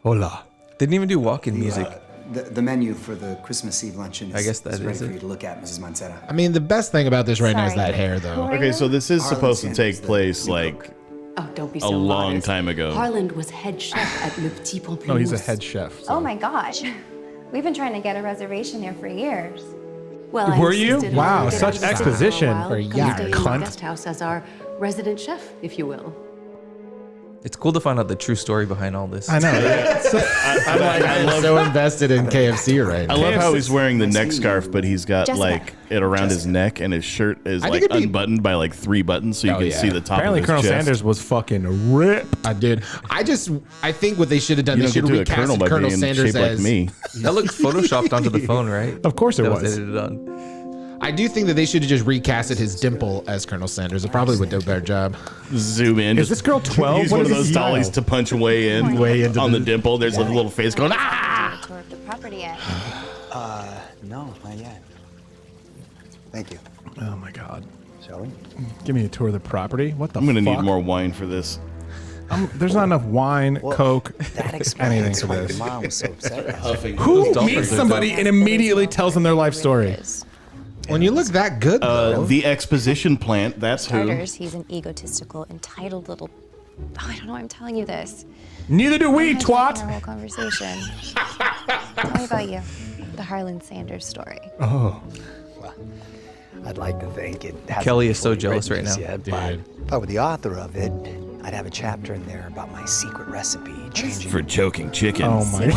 Hola. They didn't even do walk-in music. The menu for the Christmas Eve luncheon is, I guess that is ready is for it. you to look at, Mrs. Mancera. I mean, the best thing about this right now is Sorry. that hair, though. Who are Okay, so you? this is Harlan supposed to Sanders, take the place new like cook. Oh, don't be a so long modest. time ago. Harland was head chef at Le Petit Pamplemousse. No, he's a head chef. Oh my gosh. We've been trying to get a reservation there for years. Well, I Were you? insisted Wow, on getting such to the exposition for a while. for Come ya, stay in the cunt. guest house as our resident chef, if you will. It's cool to find out the true story behind all this. I know. I'm so invested in KFC right now. I love how he's wearing the neck scarf, but he's got like it around his neck, and his shirt is like unbuttoned by like 3 buttons, so you can see the top. Apparently, of his Colonel chest. Sanders was fucking ripped. I did. I think what they should have done, they should have recast Colonel Sanders as me. That looked photoshopped onto the phone, right? Of course it was. Edited on. I do think that they should have just recasted his dimple as Colonel Sanders. It probably would do a better job. Zoom in. Is this girl 12? Use What one of is those this dollies style? to punch way into on the dimple. There's a little face going, ah! Tour of the property yet? No, not yet. Thank you. Oh my God. Shall we? Give me a tour of the property. What the I'm going to fuck? need more wine for this. There's not enough wine, Coke, That anything explains for why this. your mom was so upset. Who meets somebody and immediately tells them their life story? When you look that good, though. The exposition plant, that's who. Starters, he's an egotistical, entitled little. Oh, I don't know why I'm telling you this. Neither do we, Our twat. whole conversation. Tell me about you. The Harlan Sanders story. Oh. I'd like to think it hasn't Kelly been is so fully jealous written right now. yet, but if I were the author of it, I'd have a chapter in there about my secret recipe, changing For choking chicken. Oh my.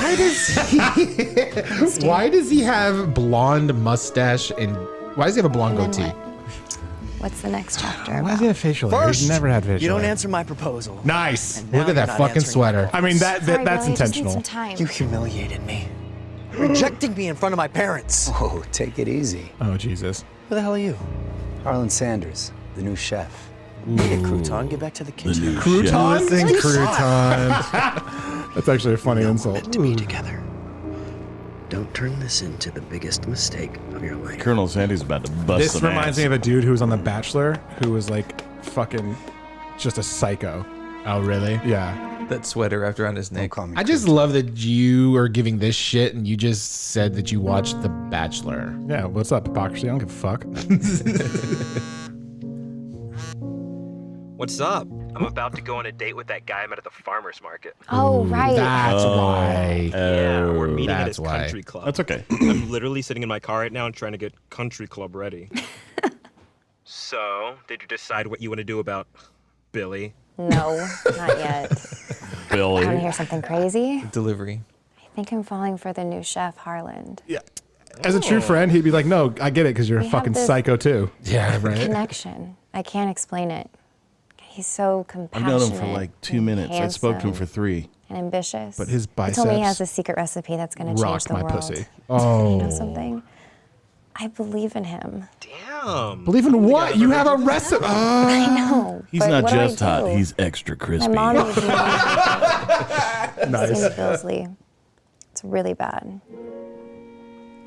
Why does he have blonde mustache and why does he have a blonde And goatee? then what's the next chapter Why about? does he have facial hair? He's never had facial You don't hair. answer my proposal. Nice. And now Look at you're that not fucking answering sweater. my I mean, calls. Sorry, that's Billy, I just need intentional. some time. You humiliated me. Rejecting me in front of my parents. Oh, take it easy. Oh, Jesus. Who the hell are you? Harlan Sanders, the new chef. Need a crouton, get back to the kitchen. Crouton? Listen, crouton. That's actually a funny insult. Meant to be together. Don't turn this into the biggest mistake of your life. Colonel Sanders is about to bust This some reminds ass. me of a dude who was on The Bachelor who was like fucking just a psycho. Oh, really? Yeah. That sweater wrapped around his Don't neck. call me I just love that you are giving this shit and you just said that you watched The Bachelor. Yeah. What's up, hypocrisy? I don't give a fuck. What's up? I'm about to go on a date with that guy I met at the farmer's market. Oh, right. That's why. Yeah, we're meeting at that's his why. country club. That's okay. I'm literally sitting in my car right now and trying to get country club ready. So, did you decide what you want to do about Billy? No, not yet. Want to Billy. hear something crazy? Delivery. I think I'm falling for the new chef, Harland. Yeah. As a true friend, he'd be like, "No, I get it, because you're a We have fucking this- psycho too." Yeah, right. Connection. I can't explain it. He's so I've compassionate. known him for like 2 minutes. I spoke to him for 3. And ambitious. But his He told me he has biceps a secret recipe that's going to change rocked the my world. pussy. Oh. You know something? I believe in him. Damn. Believe in what? You have a recipe. I know. He's but not what do I just hot, do? he's extra My crispy. mom would be Nice. Billsley. It's really bad.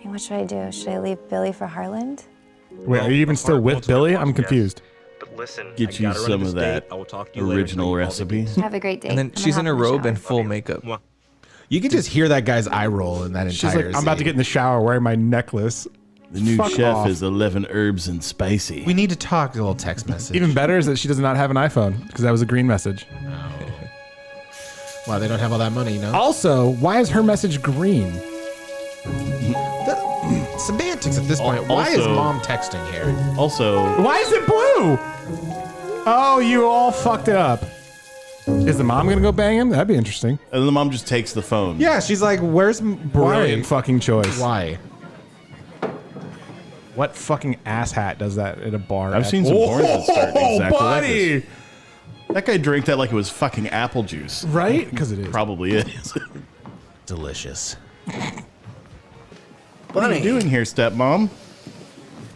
And what should I do? Should I leave Billy for Harland? Wait, are you even still with Billy? I'm confused. But listen, Get I you gotta run to some this of date. that I will talk to you later. original recipe. Have a great day. And then I'm she's in gonna a hop the robe and shower. full makeup. Mwah. You can just hear that guy's eye roll in that entire She's like, "I'm about to scene. get in the shower wearing my necklace." The new Fuck chef off. is 11 herbs and spicy. We need to talk. A little text message. Even better is that she does not have an iPhone because that was a green message. Wow, they don't have all that money, you know? Also, why is her message green? Semantics at this point. Why is Also- mom texting here? Also, Why is it blue? Oh, you all fucked it up. Is the mom gonna go bang him? That'd be interesting. and the mom just takes the phone. Yeah, she's like, where's Brilliant fucking choice. Why? What fucking asshat does that at a bar? I've seen some porns that start exactly like buddy. this. That guy drank that like it was fucking apple juice. Right? Because it is. Probably is. Delicious. What are you doing here, stepmom?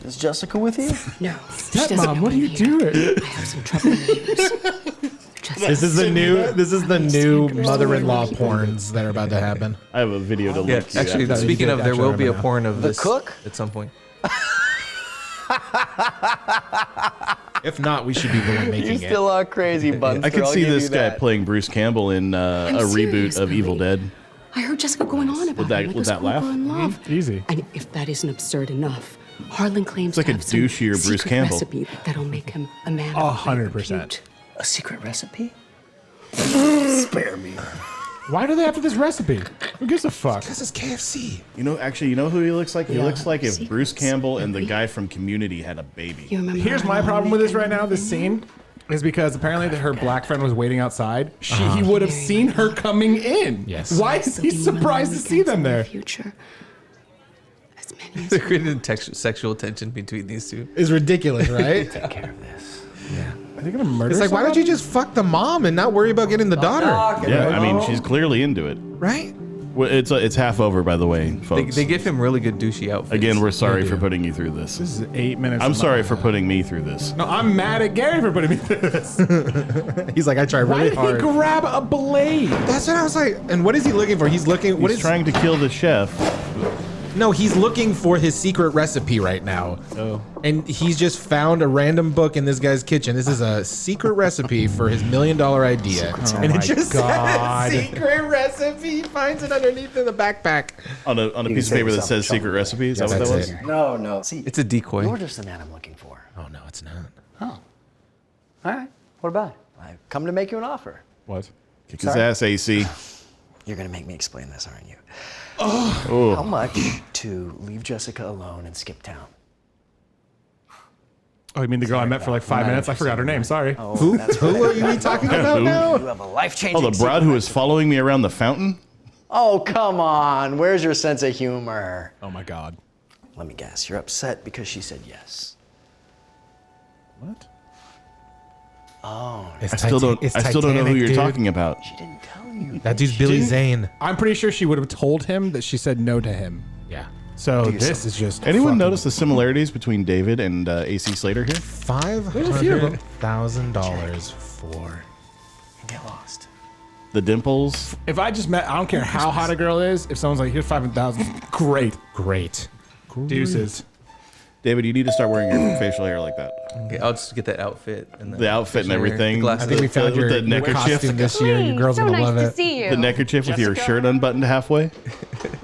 Is Jessica with you? No. Stepmom, what are you doing? I have some trouble in the news. This is the new mother-in-law porns that are about to happen. I have a video to Yeah, link to. actually, after speaking did of, there actually will be a remember now. porn of The this cook? at some point. If not, we should be the one You making it. still are crazy, Bunster. I could I'll see give this you guy that. playing Bruce Campbell in a serious, reboot of Billy. Evil Dead. I heard Jessica going on about With that- him like with a that laugh? schoolgirl in love. Easy. And if that isn't absurd enough, Harlan claims It's like to a have some douchier Bruce secret Campbell. recipe that'll make him a man of great 100%. repute. A secret recipe? Spare me. Why do they have this recipe? Who gives a fuck? This is KFC. You know who he looks like? He Yeah. looks like if Secrets. Bruce Campbell and the Billy. guy from Community had a baby. You remember Here's how my I problem with this make right now, him this scene. is because apparently her black friend was waiting outside. He would have seen her coming in. Yes. Why is he surprised to see them there? Future. As many as They created sexual tension between these two. It's ridiculous, right? Take care of this. Are they gonna murder? It's like, why don't you just fuck the mom and not worry about getting the daughter? Yeah, I mean, she's clearly into it. Right? Well, it's half over, by the way, folks. They give him really good douchey outfits. Again, we're sorry for putting you through this. This is 8 minutes. I'm sorry for putting me through this. No, I'm mad at Gary for putting me through this. He's like, I tried Why really did hard. he grab a blade? That's what I was like. And what is he looking for? He's looking. What He's is trying to kill the chef. No, he's looking for his secret recipe right now. Oh. And he's just found a random book in this guy's kitchen. This is a secret recipe for his $1 million idea. And it just says secret recipe. He finds it underneath in the backpack. On a piece of paper that says secret recipe? Is that what that was? No. See, It's a decoy. you're just the man I'm looking for. Oh, no, it's not. Oh. All right. What about it? I've come to make you an offer. What? Kick his ass, AC. You're going to make me explain this, aren't you? Oh. How much to leave Jessica alone and skip town? Oh, you mean the girl I met for like 5 minutes? I forgot her name. Sorry. Oh, Who? that's Who right. are you talking about now? You have a life-changing Oh, the broad who was following me around the fountain? Oh, come on. Where's your sense of humor? Oh my God. Let me guess. You're upset because she said yes. What? Oh, It's I still don't know Titanic, who you're dude. talking about. she didn't tell you. That dude's Billy Zane. I'm pretty sure she would have told him that she said no to him. Yeah. So yourself. this is just. Anyone fucking- notice the similarities between David and AC Slater here? $500,000 for. Get lost. The dimples? If I just met, I don't care how hot a girl is. If someone's like, here's 5,000, great. Great. Deuces. David, you need to start wearing your facial hair like that. Okay, I'll just get that outfit and The outfit and facial hair, everything. the glasses. I think we found your the neckerchief. costume this year. Your girls so gonna nice love to it. see you. The neckerchief with your shirt unbuttoned halfway.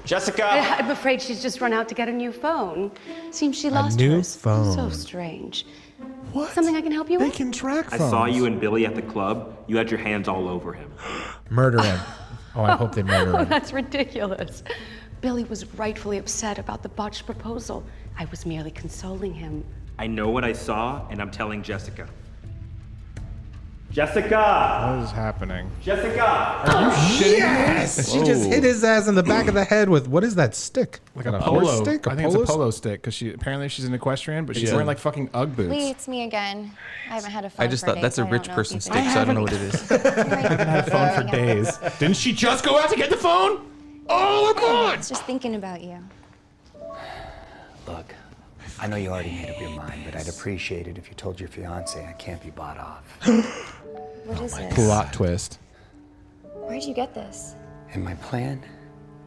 Jessica! I'm afraid she's just run out to get a new phone. Seems she lost new hers. phone. So strange. What? Something I can help you They with? can track I phones. saw you and Billy at the club. You had your hands all over him. Murder him. Oh, I hope they murder Oh, him. that's ridiculous. Billy was rightfully upset about the botched proposal. I was merely consoling him. I know what I saw, and I'm telling Jessica. Jessica! What is happening? Jessica! Yes! She just hit his ass in the back of the head with, what is that stick? Like a horse polo stick? I think it's a polo stick because apparently she's an equestrian, but she's wearing like fucking UGG boots. Lee, it's me again. I haven't had a phone I just for thought days, that's so a I rich don't know if you person's think- stick, so I don't know what it is. I haven't had a phone for days. Didn't she just go out to get the phone? Oh my God! Just thinking about you. Look, I know you already made up your mind, but I'd appreciate it if you told your fiance I can't be bought off. What is this? Plot twist. Where'd you get this? And my plan,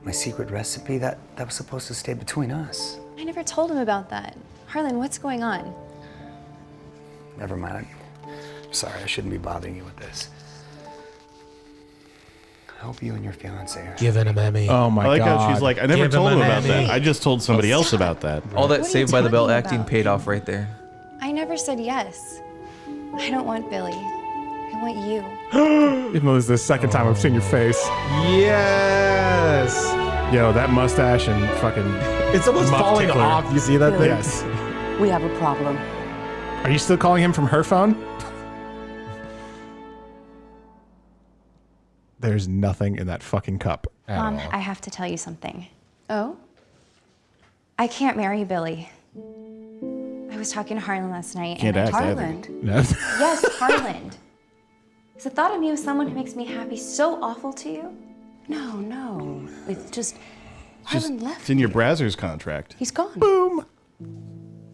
my secret recipe, that was supposed to stay between us. I never told him about that. Harlan, what's going on? Never mind. I'm sorry, I shouldn't be bothering you with this. I hope you and your fiance are. Giving him Emmy. Oh my I like God. how she's like, I never Give told him him an about Emmy. that. I just told somebody else about that. All that What are Saved you by the Bell talking acting about? paid off right there. I never said yes. I don't want Billy. I want you. Even though this is the second time I've seen your face. Yes! Yo, that mustache and fucking. It's almost Muff falling tickler. off. You see that thing? Yes. We have a problem. Are you still calling him from her phone? There's nothing in that fucking cup. Mom, I have to tell you something. Oh? I can't marry Billy. I was talking to Harlan last night. Can't and act either. Harlan. No. Yes, Harlan. Is the thought of me with someone who makes me happy so awful to you? No. It's just Harlan left. It's in your Brazzers contract. He's gone. Boom.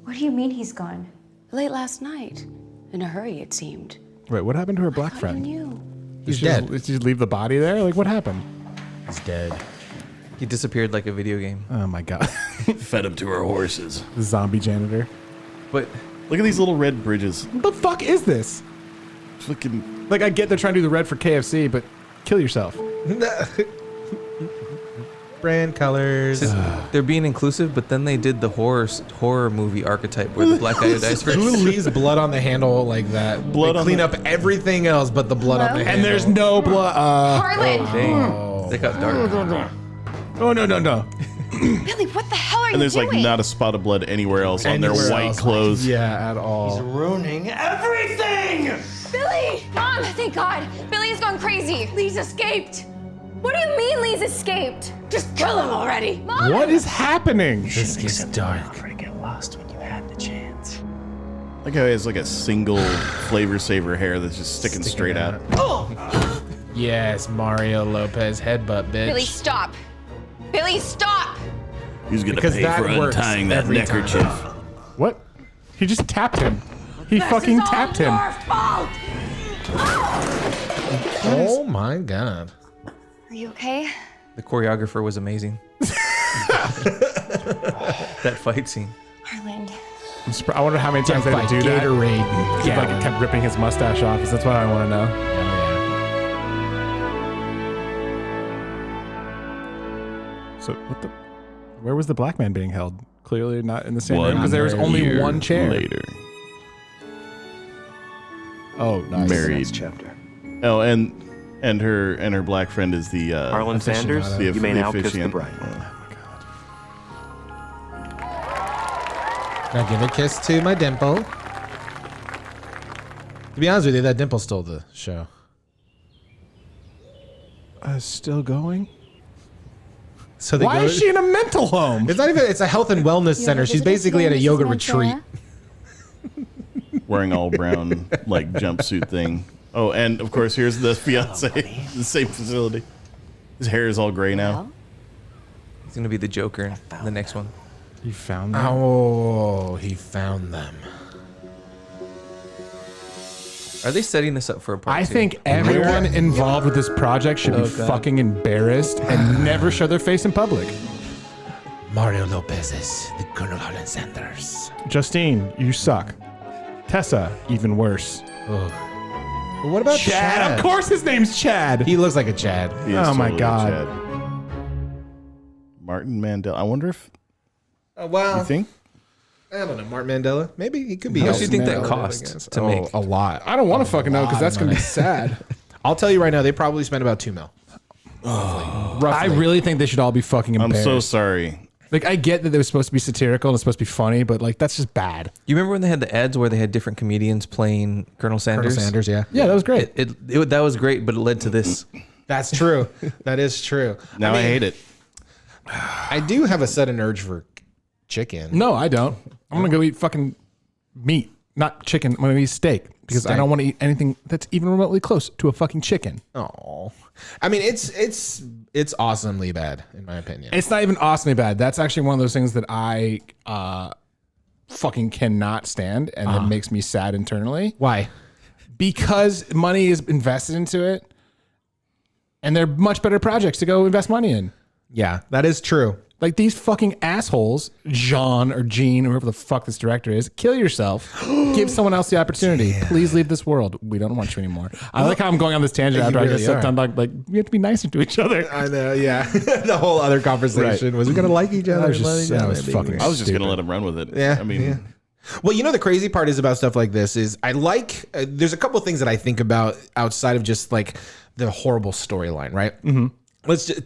What do you mean he's gone? Late last night. In a hurry, it seemed. Wait, what happened to her black I friend? knew. He's Did she dead. Did she leave the body there? Like, what happened? He's dead. He disappeared like a video game. Oh my God. Fed him to her horses. The zombie janitor. But Look at these little red bridges. What the fuck is this? Fucking. Like, I get they're trying to do the red for KFC, but kill yourself. Brand colors. they're being inclusive, but then they did the horror movie archetype where the black guy who dies first. Who leaves blood on the handle like that? Blood They on clean the- up everything else but the blood on the handle. And there's no blood. Harlan! Dang. They got dark. Oh, no. Billy, what the hell are And you there's doing? like not a spot of blood anywhere else on their Anywhere white else. clothes. Yeah, at all. Ruining everything! Billy! Mom, thank God. Billy has gone crazy. Lee's escaped. What do you mean Lee's escaped? Just kill him already. Mom! What is happening? This gets dark. Offer to get lost when you had the chance. Like how he has like a single flavor saver hair that's just sticking straight out. Yes, Mario Lopez headbutt, bitch. Billy, stop. Billy, stop! He's gonna Because pay that for works untying that every time. neckerchief. What? He just tapped him. He fucking This is all tapped him. your fault! Oh my god. Are you okay? The choreographer was amazing. That fight scene. Harland. I wonder how many times they had to do that. Gatorade. He like kept ripping his mustache off. That's what I want to know. So what the? Where was the black man being held? Clearly not in the same room because there was only year one chair. later. Oh, nice. Married. Next chapter. Oh, and her black friend is the Harlan Sanders, the, you may now kiss the officiant. bride. Can I give a kiss to my dimple? To be honest with you, that dimple stole the show. Still going? So they Why go, is she in a mental home? It's not even. It's a health and wellness center. She's basically at a yoga retreat. Wearing all brown like jumpsuit thing. Oh, and of course here's the fiance, the same facility. His hair is all gray now. He's gonna be the Joker in the next one. You found them? Oh, he found them. Are they setting this up for a part I two? think everyone involved with this project should be God. fucking embarrassed and never show their face in public. Mario Lopez is the Colonel Harlan Sanders. Justine, you suck. Tessa, even worse. But what about Chad? Of course his name's Chad. He looks like a Chad. He is Oh my totally a God. Chad. Martin Mandela. I wonder if Well, you think. I don't know. Martin Mandela. Maybe he could be. How much do you think Nelson that Mandela, I cost guess. to make? A lot. I don't want to fucking know because lot that's of going to be money. sad. I'll tell you right now. They probably spent about $2 million. I really think they should all be fucking I'm embarrassed. so sorry. Like, I get that it was supposed to be satirical and it's supposed to be funny, but like, that's just bad. You remember when they had the ads where they had different comedians playing Colonel Sanders? Colonel Sanders, yeah. Yeah, that was great. That was great, but it led to this. That's true. That is true. Now I hate it. I do have a sudden urge for chicken. No, I don't. I'm going to go eat fucking meat, not chicken. I'm going to eat steak because I Steak. don't want to eat anything that's even remotely close to a fucking chicken. Oh, I mean, it's awesomely bad in my opinion. It's not even awesomely bad. That's actually one of those things that I fucking cannot stand and it makes me sad internally. Why? Because money is invested into it and they're much better projects to go invest money in. Yeah, that is true. Like these fucking assholes, Jean or Gene, or whoever the fuck this director is, kill yourself. Give someone else the opportunity. Please leave this world. We don't want you anymore. I like how I'm going on this tangent after I really just said are. something like we have to be nicer to each other. I know. Yeah, the whole other conversation was we gonna like each other. I was just- love each I other, was be fucking- weird. I was just Stupid. gonna let him run with it. Yeah, I mean, yeah. Well, you know, the crazy part is about stuff like this is I like, there's a couple of things that I think about outside of just like the horrible storyline, right? Mm-hmm.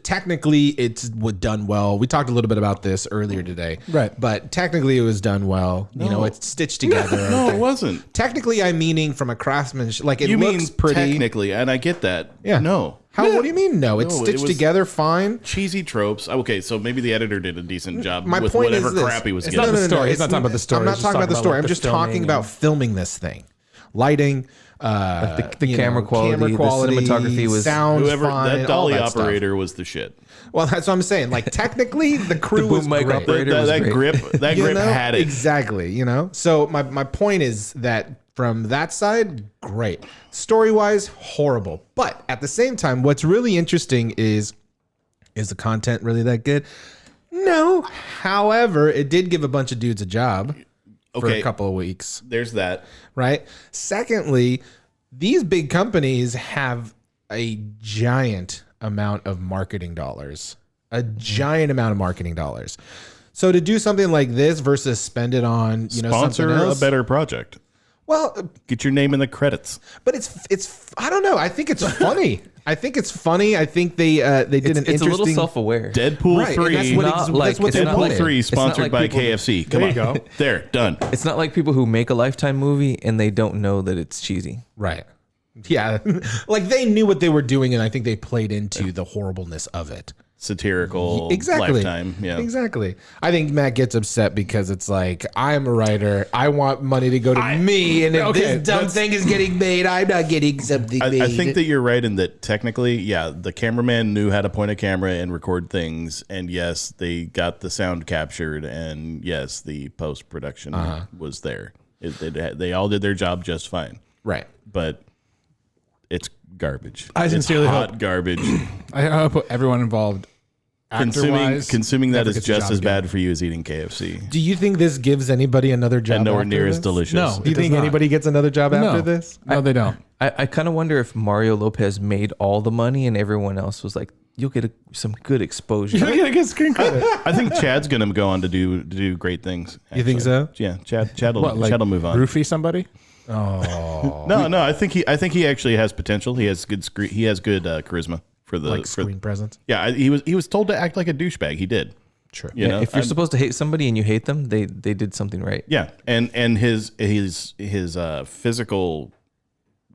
Technically it's done well. We talked a little bit about this earlier today. Right. But technically it was done well. You know, it's stitched together. no, it wasn't. Technically I'm meaning from a craftsmanship, like it You looks mean pretty. technically, and I get that. Yeah. No. How, what do you mean? No, it's No, it stitched was- together fine. Cheesy tropes. Okay, so maybe the editor did a decent job My with point whatever is this. crap he was It's getting. not the story. He's It's not talking about the story. I'm not He's talking just about the talking story. about, I'm like, just the talking filming about and- filming this thing, lighting, The you camera know, quality, the cinematography was sound Whoever fine, that all dolly that stuff. operator was the shit. Well, that's what I'm saying. Like technically, the crew boom was mic great. operator. was That great. grip, that You grip know? had it. Exactly. You know. So my point is that from that side, great. Story wise, horrible. But at the same time, what's really interesting is the content really that good? No. However, it did give a bunch of dudes a job for Okay. a couple of weeks. There's that. Right. Secondly, these big companies have a giant amount of marketing dollars, So to do something like this versus spend it on, you know, Sponsor something else, a better project. well, Get your name in the credits. but it's I don't know. I think it's funny. I think they did an it's a interesting. little self-aware. Deadpool Right, and 3. that's what, Not like- that's what it's they not Deadpool wanted. 3 It's not sponsored like by people- KFC. Come There on. you go. There, done. It's not like people who make a Lifetime movie and they don't know that it's cheesy. Right. Yeah, like they knew what they were doing, and I think they played into the horribleness of it. Satirical, Exactly. Lifetime. Yeah, exactly. I think Matt gets upset because it's like, I'm a writer. I want money to go to me, and if this dumb thing is getting made, I'm not getting something made. I think that you're right in that technically, yeah, the cameraman knew how to point a camera and record things, and yes, they got the sound captured, and yes, the post production was there. They all did their job just fine. Right, but it's garbage. I sincerely it's hot hope garbage. I hope everyone involved. Consuming that is just as bad. bad for you as eating KFC. Do you think this gives anybody another job? And nowhere after near this? as delicious. No. Do you think anybody gets another job after this? No, they don't. I kind of wonder if Mario Lopez made all the money and everyone else was like, you'll get some good exposure. You're gonna get screen credit. I think Chad's going to go on to do great things. Actually. You think so? Yeah, Chad will move on. Roofie somebody? Oh no, I think he actually has potential. He has good charisma for the screen presence. Yeah, he was told to act like a douchebag. He did. Sure. You know, if you're supposed to hate somebody and you hate them, they did something right. Yeah, and his physical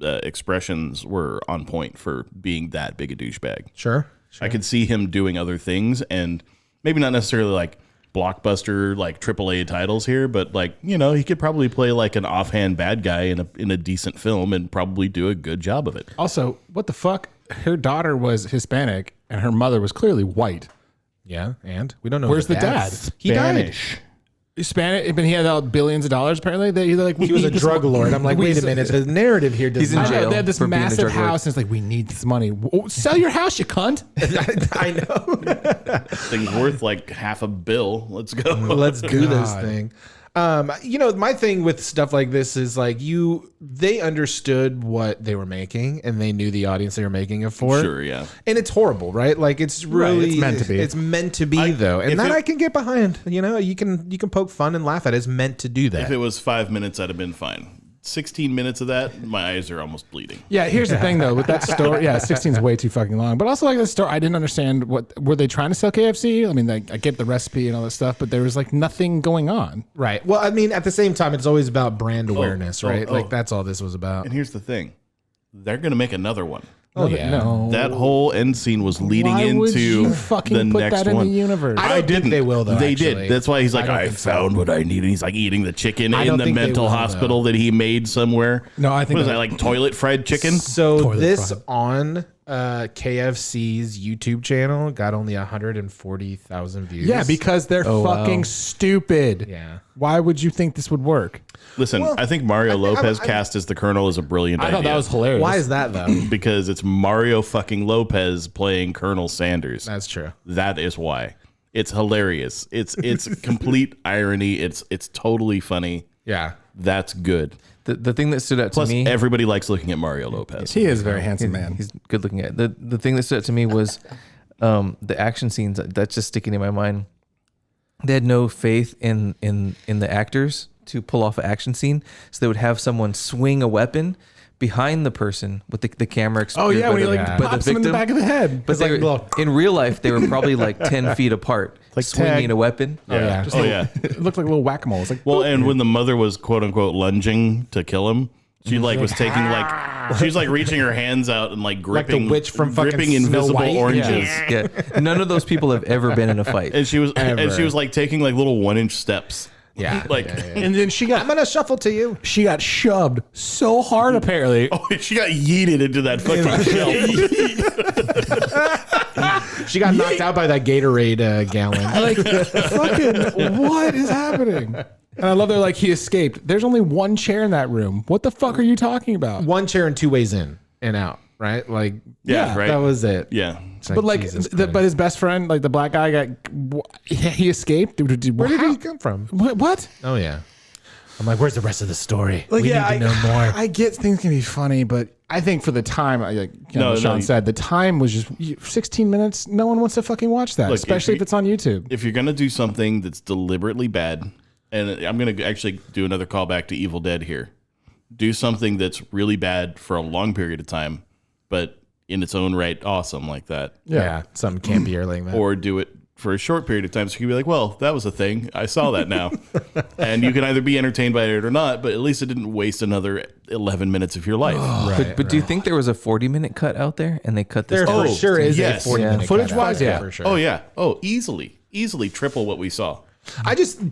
expressions were on point for being that big a douchebag. Sure. I could see him doing other things, and maybe not necessarily like blockbuster like AAA titles here, but like, you know, he could probably play like an offhand bad guy in a decent film and probably do a good job of it. Also, what the fuck? Her daughter was Hispanic and her mother was clearly white. Yeah, and we don't know. Where's the dad? He died. Hispanic, but he had billions of dollars. Apparently, he was a drug lord. I'm like, wait a minute. The narrative here does. He's in jail. They had this for being a massive drug lord. house, and it's like, we need this money. Sell your house, you cunt. I know. Thing's worth like $500 million. Let's go. Let's do this thing. You know, my thing with stuff like this is like they understood what they were making and they knew the audience they were making it for. Sure, yeah. And it's horrible, right? Like it's really it's meant to be. It's meant to be though. And I can get behind. You know, you can poke fun and laugh at it. It's meant to do that. If it was 5 minutes, I'd have been fine. 16 minutes of that, my eyes are almost bleeding. Yeah, here's the thing though with that story. Yeah, 16 is way too fucking long. But also like the story, I didn't understand what were they trying to sell KFC? I mean, like, I get the recipe and all that stuff, but there was like nothing going on. Right. Well, I mean, at the same time, it's always about brand awareness, right? Like that's all this was about. And here's the thing. They're going to make another one. Oh yeah. No. That whole end scene was leading Why would into you fucking the put next that in one. the universe? I don't didn't. think they will, though, They actually. did. That's why he's like, I don't I think so. found what I needed. He's like eating the chicken I in don't the think they mental will, hospital though. that he made somewhere. No, I think What is that- that, like toilet fried chicken? So Toilet this fried. on KFC's YouTube channel got only 140,000 views. Yeah, because they're fucking stupid. Yeah. Why would you think this would work? Listen, I think Mario Lopez cast as the Colonel is a brilliant idea. I thought that was hilarious. Why is that though? Because it's Mario fucking Lopez playing Colonel Sanders. That's true. That is why. It's hilarious. It's complete irony. It's totally funny. Yeah. That's good. The thing that stood out Plus, to me, everybody likes looking at Mario Lopez. He is a very handsome man. he's good looking at. The thing that stood out to me was the action scenes. That's just sticking in my mind. They had no faith in the actors to pull off an action scene, so they would have someone swing a weapon behind the person with the camera. Oh yeah, when he like by pops him in the back of the head. But they were, in real life, they were probably like 10 feet apart, Like swinging tag. a weapon. Yeah. Just Oh, like- yeah. It looked like a little whack-a-mole. It's like, Well, and when the mother was quote unquote lunging to kill him, she like was taking like she was like reaching her hands out and like gripping the witch from fucking gripping Snow invisible White? oranges. Yeah, none of those people have ever been in a fight. And she was like taking like little 1-inch steps. Yeah. Like and then I'm gonna shuffle to you. she got shoved so hard apparently. oh, she got yeeted into that fucking shelf. She got knocked out by that Gatorade gallon. Like fucking what is happening? And I love they're like he escaped. There's only one chair in that room. What the fuck are you talking about? One chair and 2 ways in and out, right? Like Yeah, right. that was it. Yeah. It's But like, Jesus but Christ. his best friend, like the black guy, he escaped. Where did he come from? What? Oh yeah. I'm like, where's the rest of the story? Like, we need to know more. I get things can be funny, but I think for the time, like Sean said, the time was just 16 minutes. No one wants to fucking watch that, Look, especially if it's on YouTube. If you're gonna do something that's deliberately bad, and I'm gonna actually do another callback to Evil Dead here, do something that's really bad for a long period of time, but in its own right awesome like that. Yeah, something campier like that. Or do it for a short period of time. So you can be like, well, that was a thing. I saw that now. And you can either be entertained by it or not, but at least it didn't waste another 11 minutes of your life. But do you think there was a 40-minute cut out there and they cut this? There for sure is a 40-minute footage-wise, yeah. for sure. Oh, yeah. Oh, easily triple what we saw.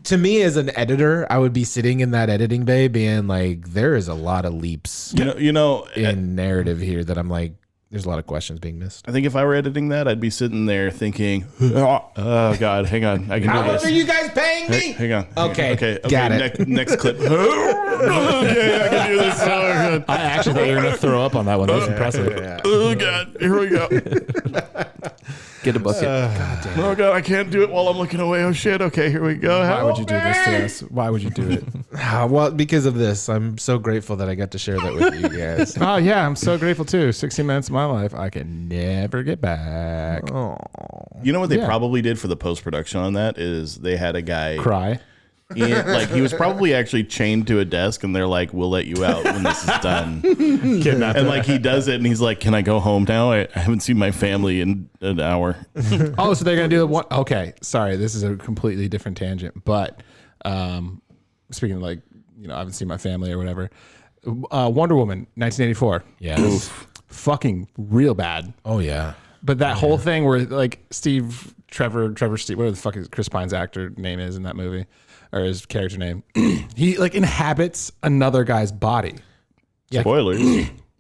To me as an editor, I would be sitting in that editing bay being like, there is a lot of leaps in narrative here that I'm like, there's a lot of questions being missed. I think if I were editing that, I'd be sitting there thinking, oh, God, hang on. I can do How this. much are you guys paying me? Hang on. Okay. Got it. Next clip. Okay, I can do this. Oh, God. I actually thought you were going to throw up on that one. That was impressive. Oh, God. Here we go. Get a bucket. God damn. Oh, God, I can't do it while I'm looking away. Oh, shit. Okay, here we go. Why would you do this to us? Why would you do it? Well, because of this, I'm so grateful that I got to share that with you guys. Oh, yeah, I'm so grateful too. 60 minutes of my life I can never get back. Oh. You know what they probably did for the post-production on that is they had a guy cry. He was probably actually chained to a desk, and they're like, "We'll let you out when this is done." And like he does it, and he's like, "Can I go home now? I haven't seen my family in an hour." Oh, so they're gonna do the one? Okay, sorry, this is a completely different tangent. But speaking of like, I haven't seen my family or whatever. Wonder Woman, 1984. Yeah, fucking real bad. Oh yeah. But that whole thing where like Trevor, whatever the fuck is Chris Pine's actor name is in that movie, or his character name, he like inhabits another guy's body. Yeah. Spoilers.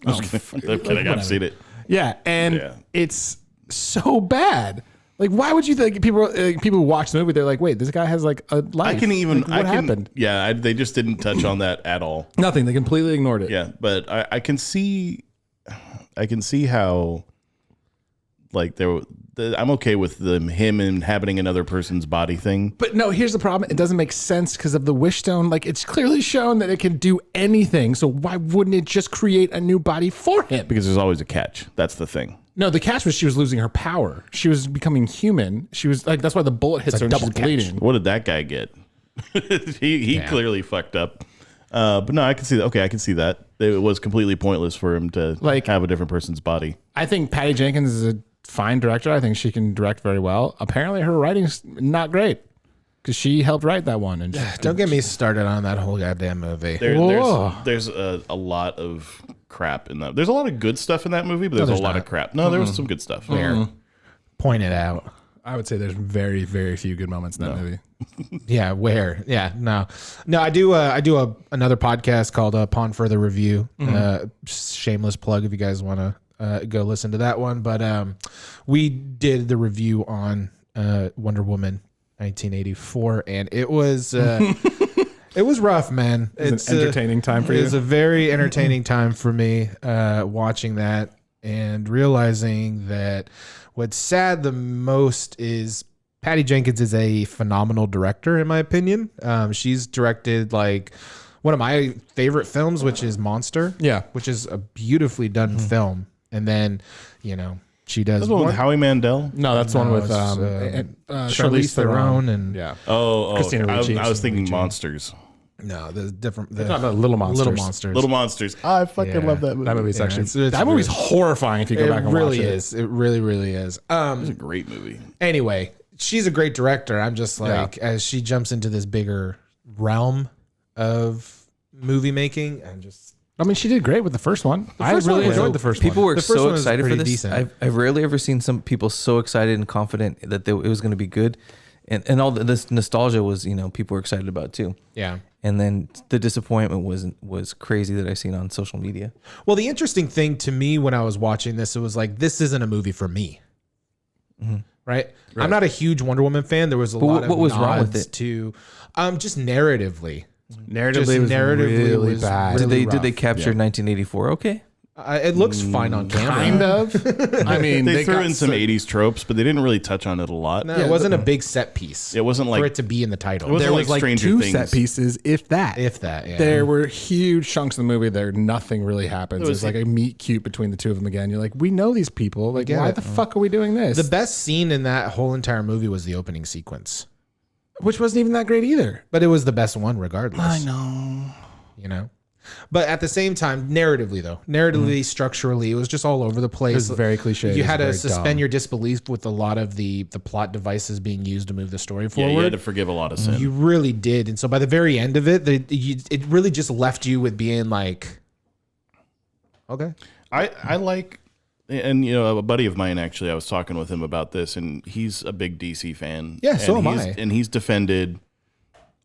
I'm kidding. I've seen it. Yeah, and it's so bad. Like, why would you think people who watch the movie? They're like, wait, this guy has like a life. What happened? Yeah, they just didn't touch on that at all. Nothing. They completely ignored it. Yeah, but I can see how. Like I'm okay with him inhabiting another person's body thing. But no, here's the problem. It doesn't make sense because of the wish stone. Like it's clearly shown that it can do anything. So why wouldn't it just create a new body for him? Because there's always a catch. That's the thing. No, the catch was she was losing her power. She was becoming human. She was like, that's why the bullet hits her and she's bleeding. What did that guy get? he clearly fucked up. But no, I can see that. Okay, I can see that. It was completely pointless for him to have a different person's body. I think Patty Jenkins is a fine director. I think she can direct very well. Apparently her writing's not great because she helped write that one. And don't get me started on that whole goddamn movie. There's a lot of crap in that. There's a lot of good stuff in that movie, but there's a lot of crap. No, there was some good stuff. Point it out. I would say there's very, very few good moments in that movie. Yeah, where? Yeah, no. I do another podcast called Upon Further Review. Shameless plug if you guys want to go listen to that one. But we did the review on Wonder Woman 1984, and it was it was rough, man. It's an entertaining time for you. It was a very entertaining time for me watching that and realizing that what's sad the most is Patty Jenkins is a phenomenal director, in my opinion. She's directed like one of my favorite films, which is Monster. Yeah, which is a beautifully done film. And then, she does. That's the one with Howie Mandel. No, that's the one with Charlize Theron and Christina Ricci. I was thinking Monsters. No, the different. Not the Little Monsters. Little Monsters. I fucking love that movie. That movie's actually that movie's horrifying if you go back and watch it. It really is. It really, really is. It's a great movie. Anyway, she's a great director. I'm just like, as she jumps into this bigger realm of movie making, I mean, she did great with the first one. I really enjoyed the first one. People were so was excited for pretty this. decent. I've rarely ever seen some people so excited and confident that it was going to be good. And all this nostalgia was, people were excited about too. Yeah. And then the disappointment was crazy that I seen on social media. Well, the interesting thing to me when I was watching this, it was like, this isn't a movie for me. Right? I'm not a huge Wonder Woman fan. There was a lot of what was wrong with nods it? to just narratively. Narratively was really bad. Really did they capture 1984? Okay. It looks fine on camera. Kind of. I mean, they threw in some 80s tropes, but they didn't really touch on it a lot. No, it wasn't a big set piece. It wasn't like for it to be in the title. It wasn't there like was like Stranger two Things. set pieces, if that. Yeah. There were huge chunks of the movie there. Nothing really happens. It's like a meet cute between the two of them again. You're like, we know these people. Like, why the fuck are we doing this? The best scene in that whole entire movie was the opening sequence, which wasn't even that great either. but it was the best one regardless. I know. But at the same time, narratively, structurally, it was just all over the place. It was very cliche. You It was had to very suspend dumb. your disbelief with a lot of the plot devices being used to move the story Yeah, forward. you had to forgive a lot of sin. You really did. And so by the very end of it, it really just left you with being like, okay. I like, and a buddy of mine, actually, I was talking with him about this, and he's a big DC fan. Yeah, so am he's- I. And he's defended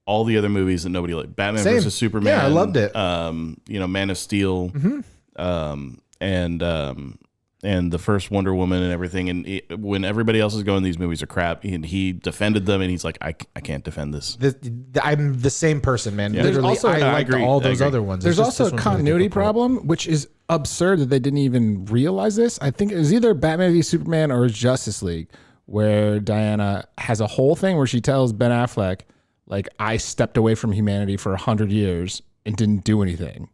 all the other movies that nobody liked. Batman Same. versus Superman. Yeah, I loved it. Man of Steel, and the first Wonder Woman and everything. And when everybody else is going, these movies are crap, and he defended them, and he's like, I can't defend this. I'm the same person, man. Yeah. Literally, There's also- I I liked agree. all I those agree. other ones. There's It's just also this a one's really continuity difficult. problem, which is absurd that they didn't even realize this. I think it was either Batman v Superman or Justice League, where Diana has a whole thing where she tells Ben Affleck, like, I stepped away from humanity for 100 years and didn't do anything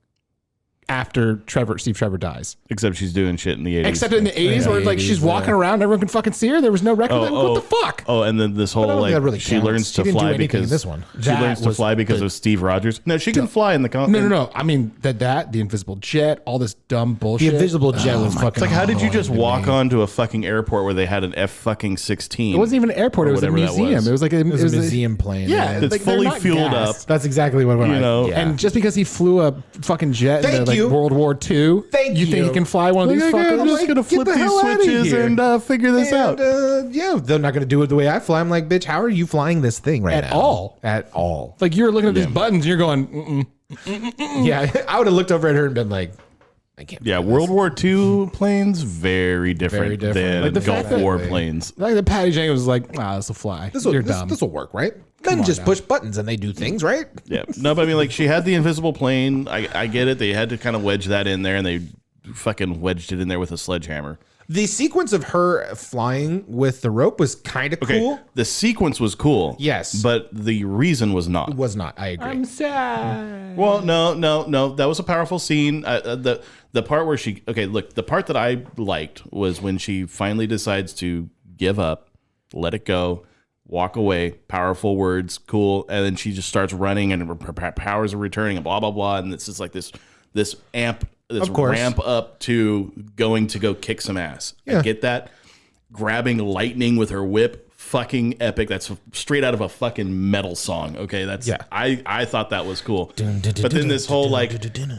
after Steve Trevor dies. Except she's doing shit in the 80s. Except in the 80s, where like she's walking around, everyone can fucking see her. There was no record. Like, what the fuck? Oh, and then this I whole don't think like that really she counts. learns She to didn't do fly anything in because this one. She That learns to was fly because of Steve Rogers. No, she can fly in the No. I mean, the invisible jet, all this dumb bullshit. The invisible jet was fucking. It's like, how did you just annoying to walk me. onto a fucking airport where they had an F-16? It wasn't even an airport. Or It was a whatever that museum. was. It was like It was a museum plane. Yeah, It's like, they're fully not fueled gassed. up. That's exactly what went You on. know, Yeah. And just because he flew a fucking jet in Thank like you. World War II, Thank you think you. he can fly one of these fuckers? I'm just gonna get flip the these hell outta switches here. and figure this out. Yeah, they're not going to do it the way I fly. I'm like, bitch, how are you flying this thing right At now? all. At all. Like you're looking at these buttons, and you're going, Yeah, I would have looked over at her and been like, I can't. Yeah, fly World this. War II planes very different, Very different. than Like the Gulf fact that War they- planes. like the Patty Jenkins was like, this will fly. You're dumb. This will work, right? Men just push buttons and they do things, right? Yeah, no, but I mean, like she had the invisible plane. I get it. They had to kind of wedge that in there, and they fucking wedged it in there with a sledgehammer. The sequence of her flying with the rope was kind of Okay, cool. the sequence was cool. Yes. but the reason was not. Was not. I agree. sad. Well, no. That was a powerful scene. The part where the part that I liked was when she finally decides to give up, let it go, walk away. Powerful words, cool, and then she just starts running, and her powers are returning, and blah blah blah. And it's just like this Of course. ramp up to going to go kick some ass. Yeah. I get that. Grabbing lightning with her whip, fucking epic. That's straight out of a fucking metal song. Okay, that's Yeah. I thought that was cool. But then this whole like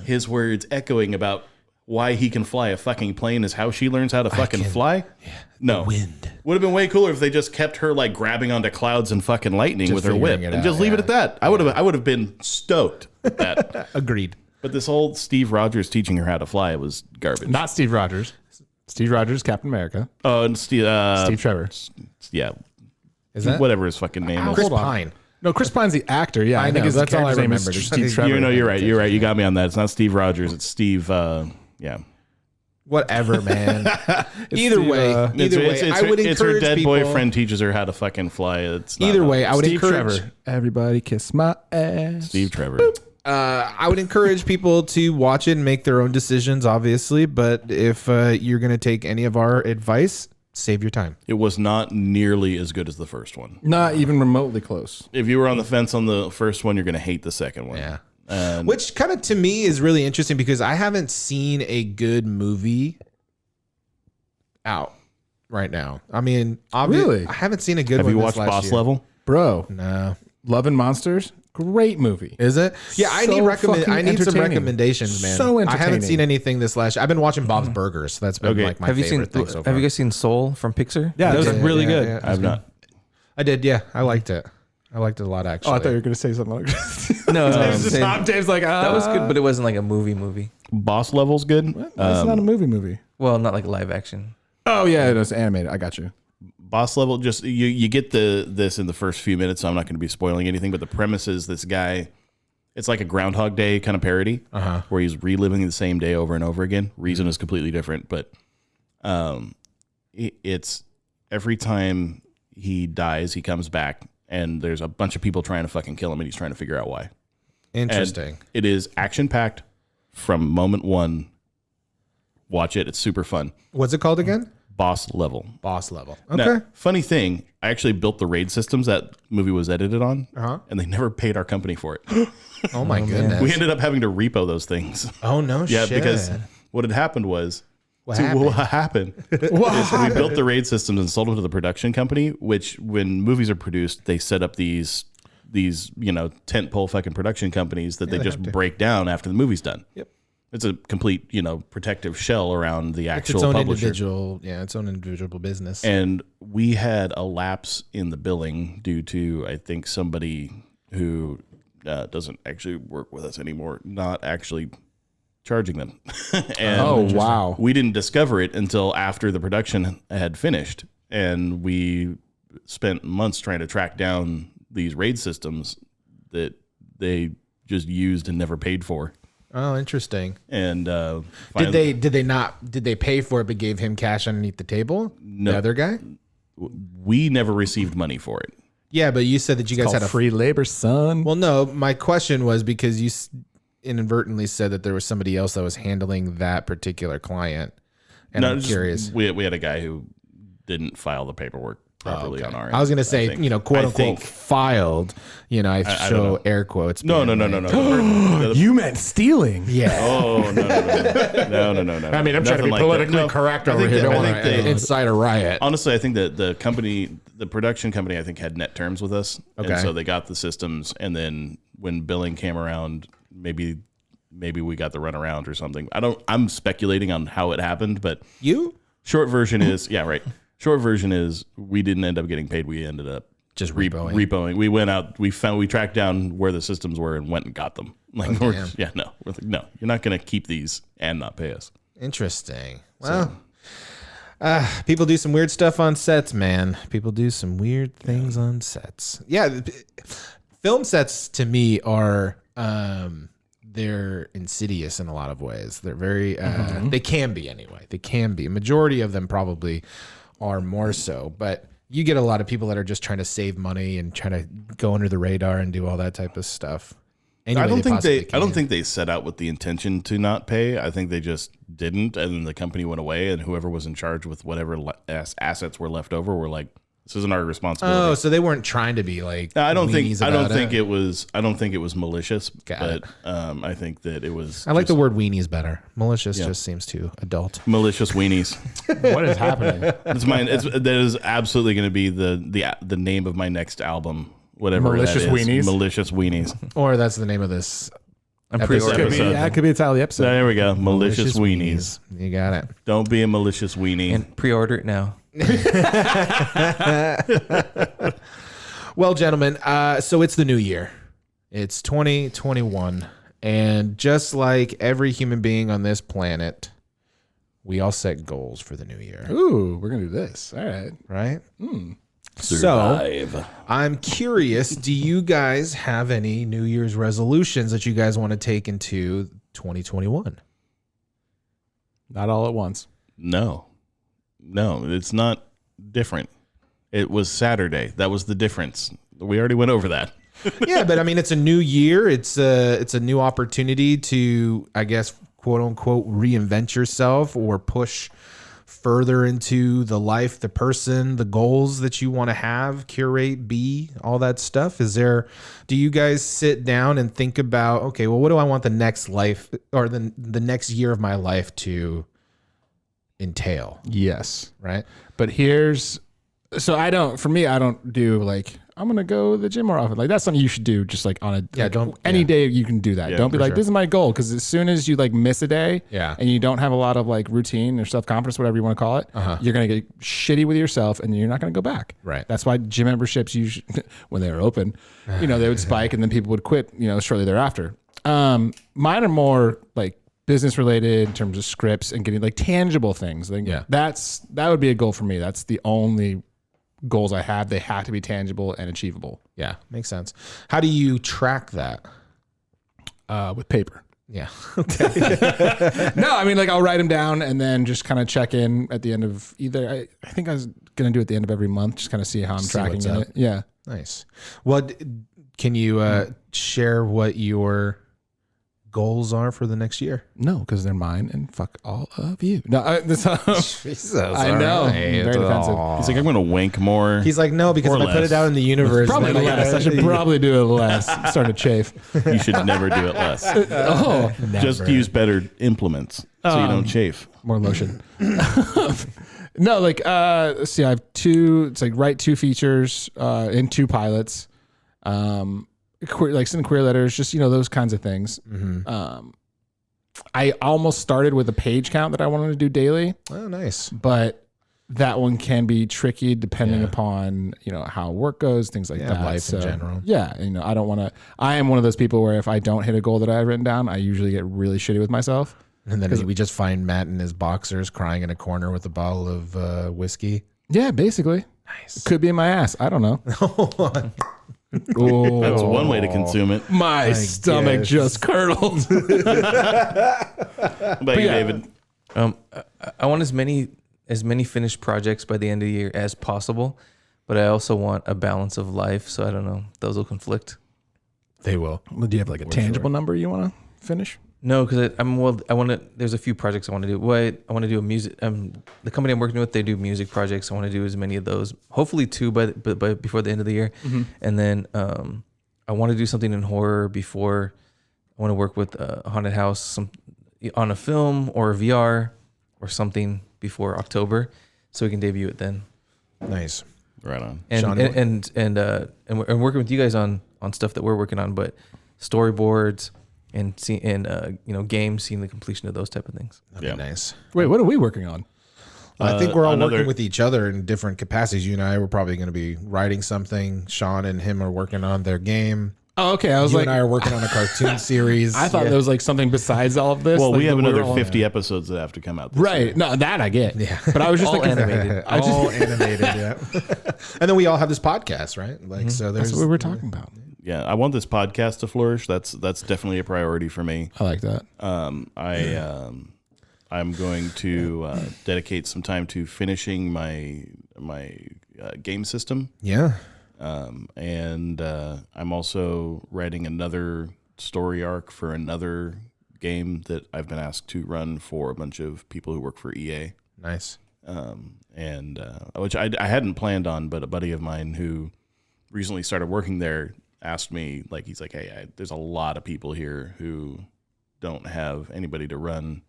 his words echoing about why he can fly a fucking plane is how she learns how to fucking fly. Yeah, no, wind. would have been way cooler if they just kept her like grabbing onto clouds and fucking lightning Just with her whip figuring it and out, just leave it yeah. at that. I would have been stoked at that. Agreed. But this whole Steve Rogers teaching her how to fly was garbage. Not Steve Rogers. Steve Rogers, Captain America. Oh, and Steve Trevor. Yeah, Is that whatever his fucking name is. Chris Hold on. Pine? No, Chris Pine's the actor. Yeah, I know, his that's all I character's name is remembered. Steve Trevor. You're right. You got me on that. It's not Steve Rogers. It's Steve. Yeah. Whatever, man. Either Steve, way, I would it's her encourage dead people. boyfriend teaches her how to fucking fly. It's not Either way, I would Steve encourage. Trevor. Everybody kiss my ass. Steve Trevor. I would encourage people to watch it and make their own decisions, obviously. But if you're going to take any of our advice, save your time. It was not nearly as good as the first one. Not even remotely close. If you were on the fence on the first one, you're going to hate the second one. Yeah. And Which kind of to me is really interesting because I haven't seen a good movie out right now. I mean, Really? I haven't seen a good have one. you this watched last Boss year. Level? Bro, No. Love and Monsters, great movie. Is it? Yeah, I So need fucking I need some entertaining. recommendations, man. So I haven't entertaining. seen anything this last year. I've been watching Bob's Burgers. That's been Okay. like my Have you seen? favorite thing so far. Have you guys seen Soul from Pixar? Yeah, that was did, really yeah, good. yeah. I've not. I did, yeah. I liked it. I liked it a lot, actually. Oh, I thought you were going to say something like No, Dave's like, that was good, but it wasn't like a movie. Boss Level's good. It's not a movie. Well, not like live action. Oh, yeah, it was animated. I got you. Boss Level, just you get this in the first few minutes, so I'm not going to be spoiling anything. But the premise is this guy. It's like a Groundhog Day kind of parody, where he's reliving the same day over and over again. Reason is completely different, but it's every time he dies, he comes back, and there's a bunch of people trying to fucking kill him, and he's trying to figure out why. Interesting. And it is action packed from moment one. Watch it; it's super fun. What's it called again? Boss level. Boss level. Now, Okay. funny thing, I actually built the raid systems that movie was edited on, and they never paid our company for it. Oh my goodness. We ended up having to repo those things. Oh no shit. Because what had happened was What happened is we built the raid systems and sold them to the production company, which when movies are produced, they set up these tentpole fucking production companies that they just break down after the movie's done. Yep. It's a complete, protective shell around the actual its own publisher. its own individual business. And we had a lapse in the billing due to, I think, somebody who doesn't actually work with us anymore, not actually charging them. And wow. We didn't discover it until after the production had finished. And we spent months trying to track down these raid systems that they just used and never paid for. Oh, interesting. And did they pay for it but gave him cash underneath the table? No. The other guy? We never received money for it. Yeah, but you said that you guys had a free labor, son. Well, no, my question was because you inadvertently said that there was somebody else that was handling that particular client. And I'm curious. We had a guy who didn't file the paperwork properly on our end. I was going to say, quote unquote, filed, I show air quotes. No. You meant stealing. Yeah. Oh, no. I mean, I'm trying to be politically correct over here. Don't want to incite a riot. Honestly, I think that the production company, I think, had net terms with us. Okay. And so they got the systems. And then when billing came around, maybe we got the runaround or something. I'm speculating on how it happened, but short version is, yeah, right. Short version is we didn't end up getting paid. We ended up just repoing. We went out, we tracked down where the systems were and went and got them. Like, we're like, no, you're not going to keep these and not pay us. Interesting. Well, people do some weird stuff on sets, man. People do some weird things on sets. Yeah. Film sets to me are, they're insidious in a lot of ways. They're very, they can be anyway. They can be. A majority of them probably are more so, but you get a lot of people that are just trying to save money and trying to go under the radar and do all that type of stuff. I don't think they set out with the intention to not pay. I think they just didn't, and then the company went away, and whoever was in charge with whatever assets were left over were like, "This isn't our responsibility." Oh, so they weren't trying to be like. I don't think it was malicious, but I think that it was. I like the word weenies better. Malicious just seems too adult. Malicious weenies. What is happening? That is absolutely going to be the name of my next album. Whatever Malicious that is. Weenies? Malicious Weenies. Or that's the name of this. I'm pretty sure. It could be a title of the episode. There we go. Malicious Weenies. You got it. Don't be a malicious weenie. And pre-order it now. Well, gentlemen, so it's the new year. It's 2021. And just like every human being on this planet, we all set goals for the new year. Ooh, we're going to do this. All right. Right? Survive. So, I'm curious, do you guys have any New Year's resolutions that you guys want to take into 2021? Not all at once. No, it's not different. It was Saturday. That was the difference. We already went over that. Yeah, but I mean, it's a new year. It's a new opportunity to, I guess, quote unquote, reinvent yourself or push further into the life, the person, the goals that you want to have, curate, be, all that stuff. Do you guys sit down and think about, okay, well, what do I want the next life or the next year of my life to entail? Yes. Right. But I don't do like, I'm going to go to the gym more often. Like that's something you should do just like on any day you can do that. Don't be like, this is my goal. Cause as soon as you like miss a day and you don't have a lot of like routine or self-confidence, whatever you want to call it, you're going to get shitty with yourself and you're not going to go back. Right. That's why gym memberships usually, when they were open, they would spike and then people would quit, shortly thereafter. Mine are more like business related in terms of scripts and getting like tangible things. Like that would be a goal for me. That's the only goals I have. They have to be tangible and achievable. Yeah, makes sense. How do you track that? With paper. Yeah. Okay. No, I mean, like I'll write them down and then just kind of check in at the end of either. I think I was going to do it at the end of every month, just kind of see how I'm tracking in it. Yeah. Nice. Well, can you share what your goals are for the next year? No, because they're mine and fuck all of you. No, Jesus, I know. right. Very defensive. He's like, I'm going to wank more. He's like, no, because or if I put it less. out in the universe, Probably then less. I should probably do it less. I'm starting to chafe. You should never do it less. Oh, Just use better implements so you don't chafe. more lotion. No, like let's see, I have write 2 features in 2 pilots. Send queer letters, just those kinds of things. I almost started with a page count that I wanted to do daily. Oh, nice. But that one can be tricky depending upon how work goes, things like that. Life in general. Yeah, I don't want to. I am one of those people where if I don't hit a goal that I have written down, I usually get really shitty with myself. And then we just find Matt in his boxers crying in a corner with a bottle of whiskey. Yeah, basically. Nice. Could be in my ass. I don't know. Oh, That's one way to consume it. my stomach just curdled. How about you, David? I want as many finished projects by the end of the year as possible, but I also want a balance of life. So I don't know; those will conflict. They will. Do you have like a tangible number you want to finish? No, because I want to. There's a few projects I want to do. I want to do a music. The company I'm working with, they do music projects. I want to do as many of those. Hopefully 2 by before the end of the year, and then I want to do something in horror before. I want to work with a haunted house on a film or a VR or something before October, so we can debut it then. Nice. Right on. And working with you guys on stuff that we're working on, but storyboards. And games, seeing the completion of those type of things. That'd be nice. Wait, what are we working on? I think we're all working with each other in different capacities. You and I were probably going to be writing something. Sean and him are working on their game. Oh, okay. I was you and I are working on a cartoon series. I thought there was like something besides all of this. Well, like we have another all 50 episodes that have to come out this right. year. No, that I get. Yeah. But I was just all looking animated. All animated, yeah. And then we all have this podcast, right? Like, so there's That's what we were talking about. Yeah, I want this podcast to flourish. That's definitely a priority for me. I like that. I'm going to dedicate some time to finishing my game system. Yeah. And I'm also writing another story arc for another game that I've been asked to run for a bunch of people who work for EA. Nice. Which I hadn't planned on, but a buddy of mine who recently started working there asked me, like, he's like, hey, there's a lot of people here who don't have anybody to run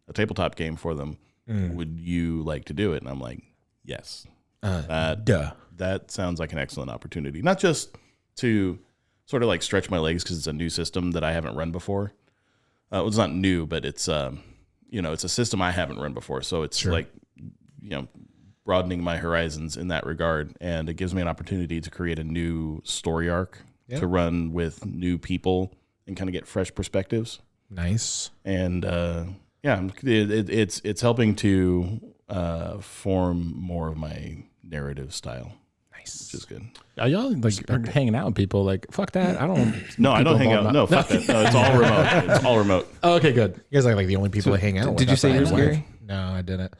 a tabletop game for them. Would you like to do it? And I'm like, yes. That sounds like an excellent opportunity. Not just to sort of like stretch my legs because it's a new system that I haven't run before. It's not new, but it's it's a system I haven't run before. So it's like, broadening my horizons in that regard. And it gives me an opportunity to create a new story arc to run with new people and kind of get fresh perspectives. Nice. And it's helping to form more of my narrative style. Nice. Which is good. Are y'all like hanging out with people? Like, fuck that. I don't. No, I don't hang out. No, fuck that. No, it's all remote. It's all remote. Oh, okay, good. You guys are like the only people that hang out with. Did you say yours, Gary? No, I didn't.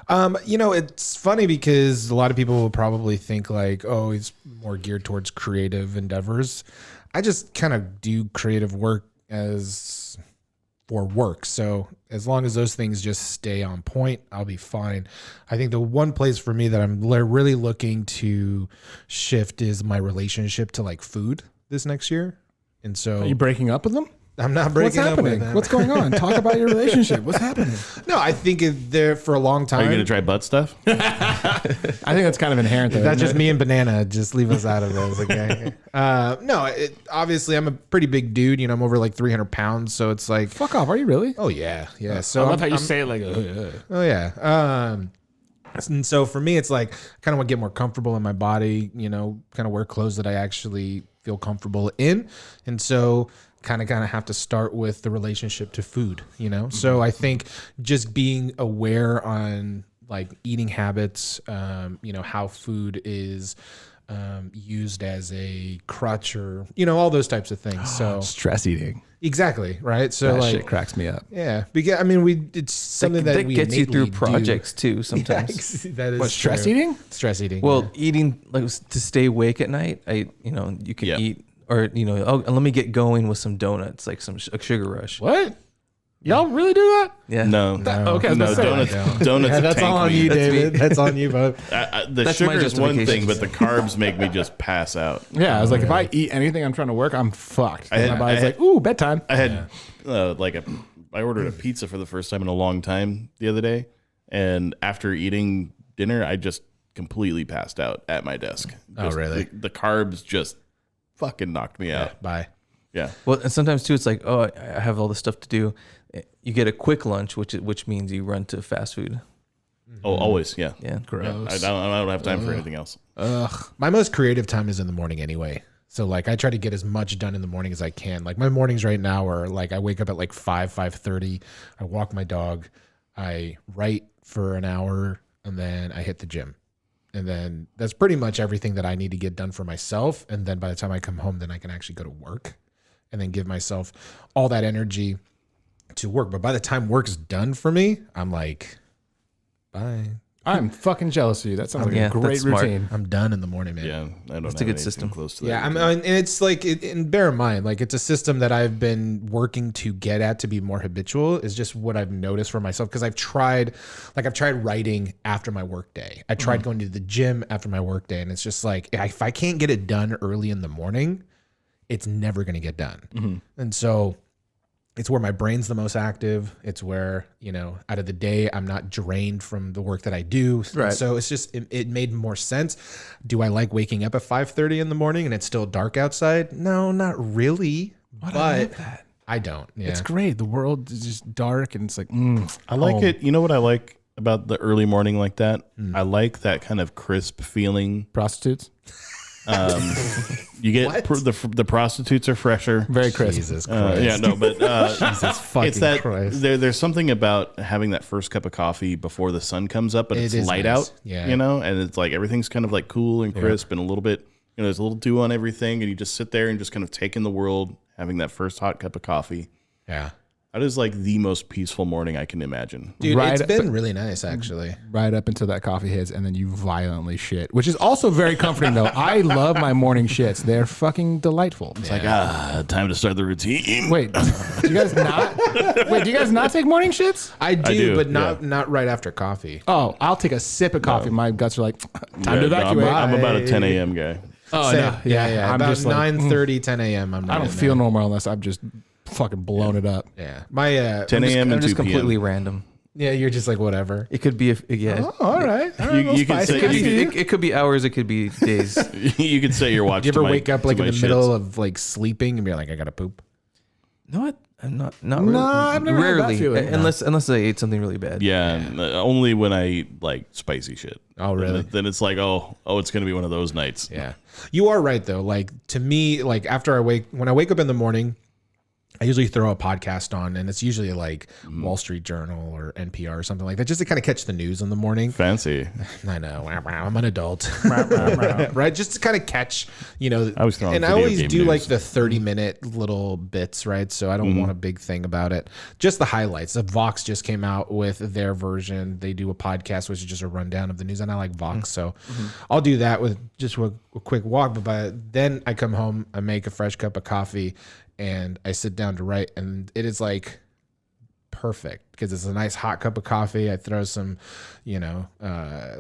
It's funny because a lot of people will probably think like, oh, he's more geared towards creative endeavors. I just kind of do creative work as for work. So as long as those things just stay on point, I'll be fine. I think the one place for me that I'm really looking to shift is my relationship to like food this next year. And so Are you breaking up with them? I'm not breaking up with them. What's going on? Talk about your relationship. What's happening? No, I think there for a long time. Are you going to try butt stuff? I think that's kind of inherent though. That's just me and Banana. Just leave us out of this, okay? Obviously I'm a pretty big dude. I'm over like 300 pounds, so it's like fuck off. Are you really? Oh yeah, yeah. So I love how you say it like. Oh yeah. And so for me, it's like I kind of want to get more comfortable in my body. Kind of wear clothes that I actually feel comfortable in, and so. Kind of have to start with the relationship to food, So I think just being aware on like eating habits, how food is used as a crutch or, all those types of things. So stress eating. Exactly. Right. So that shit cracks me up. Yeah. Because it's something that we gets you through do. projects too sometimes. Yeah, that is what, stress true. eating? Stress eating. Well, eating like to stay awake at night. You can eat or let me get going with some donuts, like some a sugar rush. What? Y'all really do that? Yeah. No. Okay, I was gonna say. Donuts Yeah, that's all on you, David. That's on you, bud. The sugar is one thing, but the carbs make me just pass out. Yeah, I was like, if I eat anything, I'm trying to work, I'm fucked. My body's like, ooh, bedtime. I had I ordered a pizza for the first time in a long time the other day, and after eating dinner, I just completely passed out at my desk. Really? The carbs just fucking knocked me out. Bye. Yeah. Well, and sometimes too, it's like, oh, I have all this stuff to do. You get a quick lunch, which means you run to fast food. Oh, always, yeah. Yeah. Gross. I don't have time for anything else. My most creative time is in the morning anyway. So like I try to get as much done in the morning as I can. Like my mornings right now are like I wake up at like 5:30. I walk my dog. I write for an hour and then I hit the gym. And then that's pretty much everything that I need to get done for myself. And then by the time I come home, then I can actually go to work and then give myself all that energy to work. But by the time work's done for me, I'm like, bye. I'm fucking jealous of you. That sounds like a great that's smart. routine. I'm done in the morning, man. Yeah, I don't That's have a good anything system. close to that. Yeah, and it's like, and bear in mind, like it's a system that I've been working to get at to be more habitual. Is just what I've noticed for myself because I've tried writing after my work day. I tried going to the gym after my work day, and it's just like if I can't get it done early in the morning, it's never going to get done. And so it's where my brain's the most active. It's where, out of the day, I'm not drained from the work that I do. Right. So it's just, it made more sense. Do I like waking up at 5:30 in the morning and it's still dark outside? No, not really. But I love that. I don't. Yeah. It's great. The world is just dark and it's like, I like it. You know what I like about the early morning like that? I like that kind of crisp feeling. Prostitutes? You get the prostitutes are fresher. Very crisp. Jesus Christ. Yeah, no, but Jesus fucking it's that Christ. there's something about having that first cup of coffee before the sun comes up, but It it's is light nice. out. Yeah. And it's like everything's kind of like cool and crisp and a little bit, there's a little dew on everything, and you just sit there and just kind of take in the world, having that first hot cup of coffee. Yeah. That is like the most peaceful morning I can imagine. Dude, Right, it's been really nice, actually. Right up until that coffee hits, and then you violently shit, which is also very comforting, though. I love my morning shits. They're fucking delightful. It's like, time to start the routine. Wait, do you guys not? Wait, do you guys not take morning shits? I do, do, but not right after coffee. Oh, I'll take a sip of coffee. My guts are like, time to evacuate. I'm about a 10 a.m. guy. Oh, Same. no. Yeah. I'm About just like, 9:30, 10 a.m. I'm I don't feel normal unless I've just fucking blown it up. Yeah. My 10 a.m. I'm and 2 just p.m. completely random. yeah, you're just like whatever. It could be All right. You can say, it could be hours. It could be days. you could say your watch. Do you ever to my- wake up like to in my the middle of like sleeping and be like, I gotta poop? No, what? I'm not really. I've never had that Rarely, feeling. unless I ate something really bad. Yeah, only when I eat like spicy shit. Oh, really? Then it's like, oh, it's gonna be one of those nights. Yeah. You are right though. Like to me, like when I wake up in the morning, I usually throw a podcast on, and it's usually like Wall Street Journal or NPR or something like that, just to kind of catch the news in the morning. Fancy. I know. I'm an adult, right? Just to kind of catch, I was throwing and I video always game do news. like the 30-minute little bits, right? So I don't want a big thing about it. Just the highlights. The Vox just came out with their version. They do a podcast, which is just a rundown of the news, and I like Vox, so I'll do that with just a quick walk. But then I come home, I make a fresh cup of coffee, and I sit down to write, and it is like perfect because it's a nice hot cup of coffee. I throw some,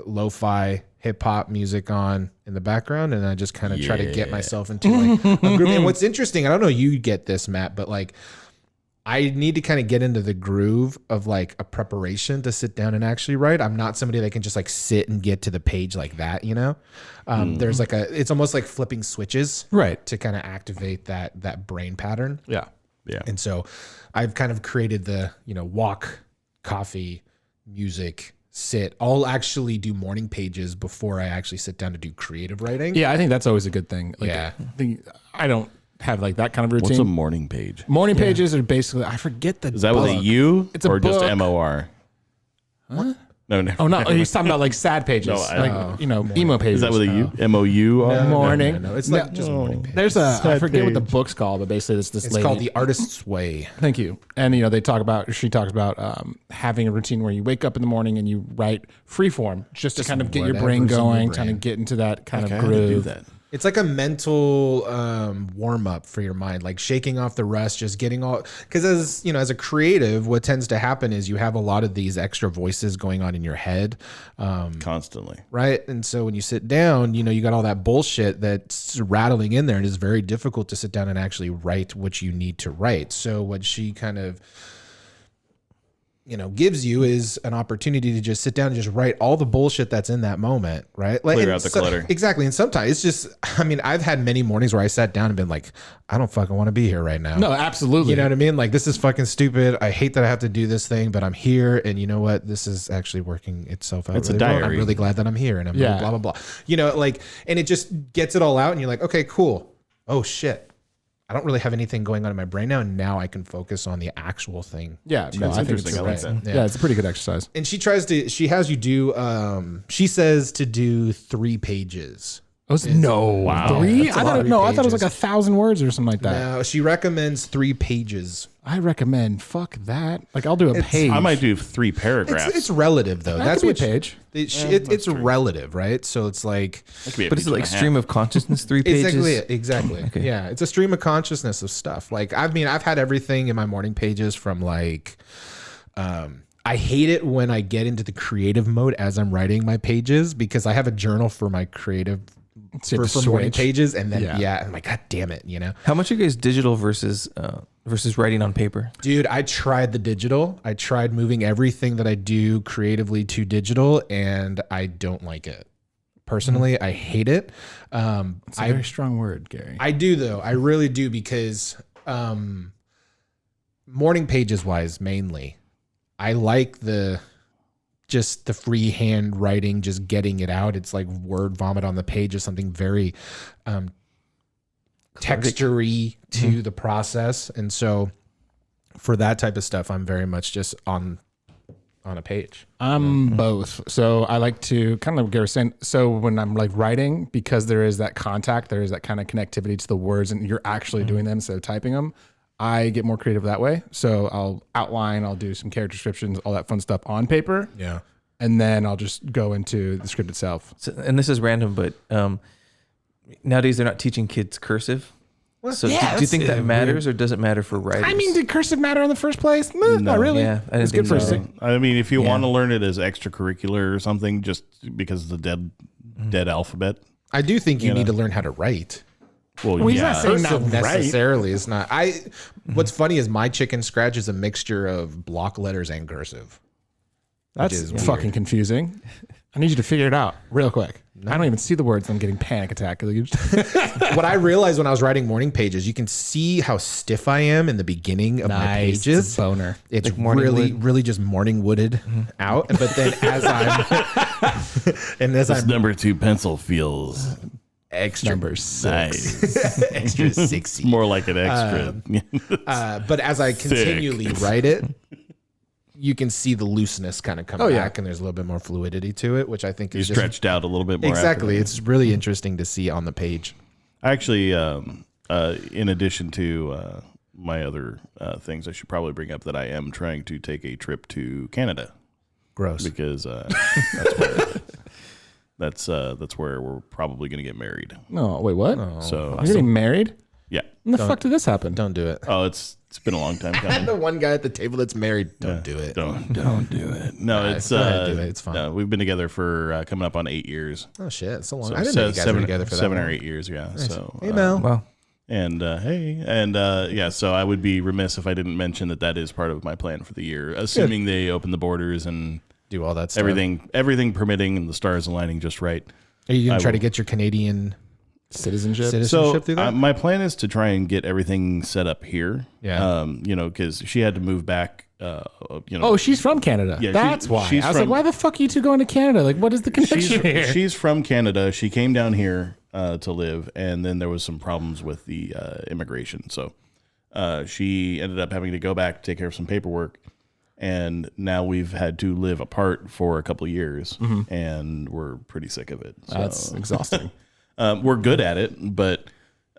lo-fi hip hop music on in the background, and I just kind of try to get myself into like a groove. And what's interesting, I don't know you get this, Matt, but like I need to kind of get into the groove of like a preparation to sit down and actually write. I'm not somebody that can just like sit and get to the page like that, There's like it's almost like flipping switches, Right. to kind of activate that brain pattern. Yeah. Yeah. And so I've kind of created the, walk, coffee, music, sit. I'll actually do morning pages before I actually sit down to do creative writing. Yeah, I think that's always a good thing. Like, Yeah. I don't have like that kind of routine. What's a morning page? Morning pages are basically, I forget the Is that with a book. U It's a or just book. MOR? Huh? No, never. Oh, no. He's talking about like sad pages. No, emo pages. Is that with a U? MOU? Morning. No, it's like just morning page. There's I Sad forget what the page. book's called, but basically it's this It's lady. called The Artist's Way. Thank you. And she talks about having a routine where you wake up in the morning and you write free form just to kind of get your brain whatever's in your going, brain. kind of get into that kind Okay, of how to do groove. that. It's like a mental warm up for your mind, like shaking off the rust, just getting all, because as you know, as a creative, what tends to happen is you have a lot of these extra voices going on in your head constantly. Right. And so when you sit down, you know, you got all that bullshit that's rattling in there, and it's very difficult to sit down and actually write what you need to write. So what she kind of, you know, gives you is an opportunity to just sit down and just write all the bullshit that's in that moment, right? Like, clear out the clutter. Exactly. And sometimes it's just, I mean, I've had many mornings where I sat down and been like, I don't fucking want to be here right now. No, absolutely. You know what I mean? Like, this is fucking stupid. I hate that I have to do this thing, but I'm here. And you know what? This is actually working itself out. It's really a diary. well. I'm really glad that I'm here, and I'm really blah, blah, blah. You know, like, and it just gets it all out, and you're like, okay, cool. Oh shit. I don't really have anything going on in my brain now, and now I can focus on the actual thing. Yeah, no, I think it's I like that. Yeah, it's a pretty good exercise. And she has you do, she says to do 3 pages. No, Wow. 3? That's a I lot thought of it was pages. like 1,000 words or something like that. No, she recommends 3 pages. I recommend fuck that. Like I'll do a page. I might do 3 paragraphs. It's relative though. That That's could what be a page. It's relative, right? So it's like, But is it like stream of consciousness 3 pages? Exactly. Okay. Yeah, it's a stream of consciousness of stuff. Like, I mean, I've had everything in my morning pages from like, I hate it when I get into the creative mode as I'm writing my pages, because I have a journal for my creative So you have to for morning switch. pages, and then I'm like, God damn it, you know. How much are you guys digital versus writing on paper? Dude, I tried the digital. I tried moving everything that I do creatively to digital, and I don't like it. Personally, I hate it. It's a very strong word, Gary. I do though. I really do, because morning pages wise, mainly, I like just the freehand writing, just getting it out. It's like word vomit on the page, or something very texture-y to the process. And so for that type of stuff, I'm very much just on a page. I'm both. So I like to kind of, like Gary was saying, so when I'm like writing, because there is that contact, there is that kind of connectivity to the words, and you're actually doing them instead of typing them, I get more creative that way. So I'll outline, I'll do some character descriptions, all that fun stuff on paper. Yeah. And then I'll just go into the script itself. So, and this is random, but nowadays they're not teaching kids cursive. So do you think that matters, or does it matter for writers? I mean, did cursive matter in the first place? Not really. Yeah, I didn't it's good think for so. I mean, if you want to learn it as extracurricular or something, just because of the dead alphabet. I do think you need to learn how to write. Well, he's not saying Cursive not right. necessarily is not. What's funny is my chicken scratch is a mixture of block letters and cursive. That's is weird. fucking confusing. I need you to figure it out real quick. I don't even see the words. I'm getting panic attack. What I realized when I was writing morning pages, you can see how stiff I am in the beginning of my pages. It's a boner. It's Like really just morning wooded out. But then as I'm number 2 pencil feels extra Number 6. nice. extra 60. More like an extra. But as I continually write it, you can see the looseness kind of come back, and there's a little bit more fluidity to it, which I think is You just stretched out a little bit more. exactly. It's really interesting to see on the page. Actually, in addition to my other things, I should probably bring up that I am trying to take a trip to Canada. Gross. Because that's where we're probably going to get married. No, wait, what? So You're getting married? yeah. When the fuck did this happen? Don't do it. Oh, it's been a long time coming. The one guy at the table that's married. Don't do it. Don't do it. No, it's go ahead, do it. It's fine. No, we've been together for coming up on 8 years. Oh shit, it's so long. So I didn't know you guys were together for that 7 long. or 8 years. Yeah. Nice. So Hey Mel. Wow. And yeah, so I would be remiss if I didn't mention that is part of my plan for the year, assuming they open the borders and do all that stuff. everything permitting and the stars aligning just right. Are you gonna try to will. get your Canadian Citizenship? So through that? my plan is to try and get everything set up here. Yeah. Because she had to move back. Oh, she's from Canada. Yeah, That's why. she's I was like, from- why the fuck are you two going to Canada? Like, what is the connection here? She's from Canada. She came down here to live, and then there was some problems with the immigration. So she ended up having to go back, take care of some paperwork, and now we've had to live apart for a couple of years, and we're pretty sick of it. So, That's exhausting. we're good at it, but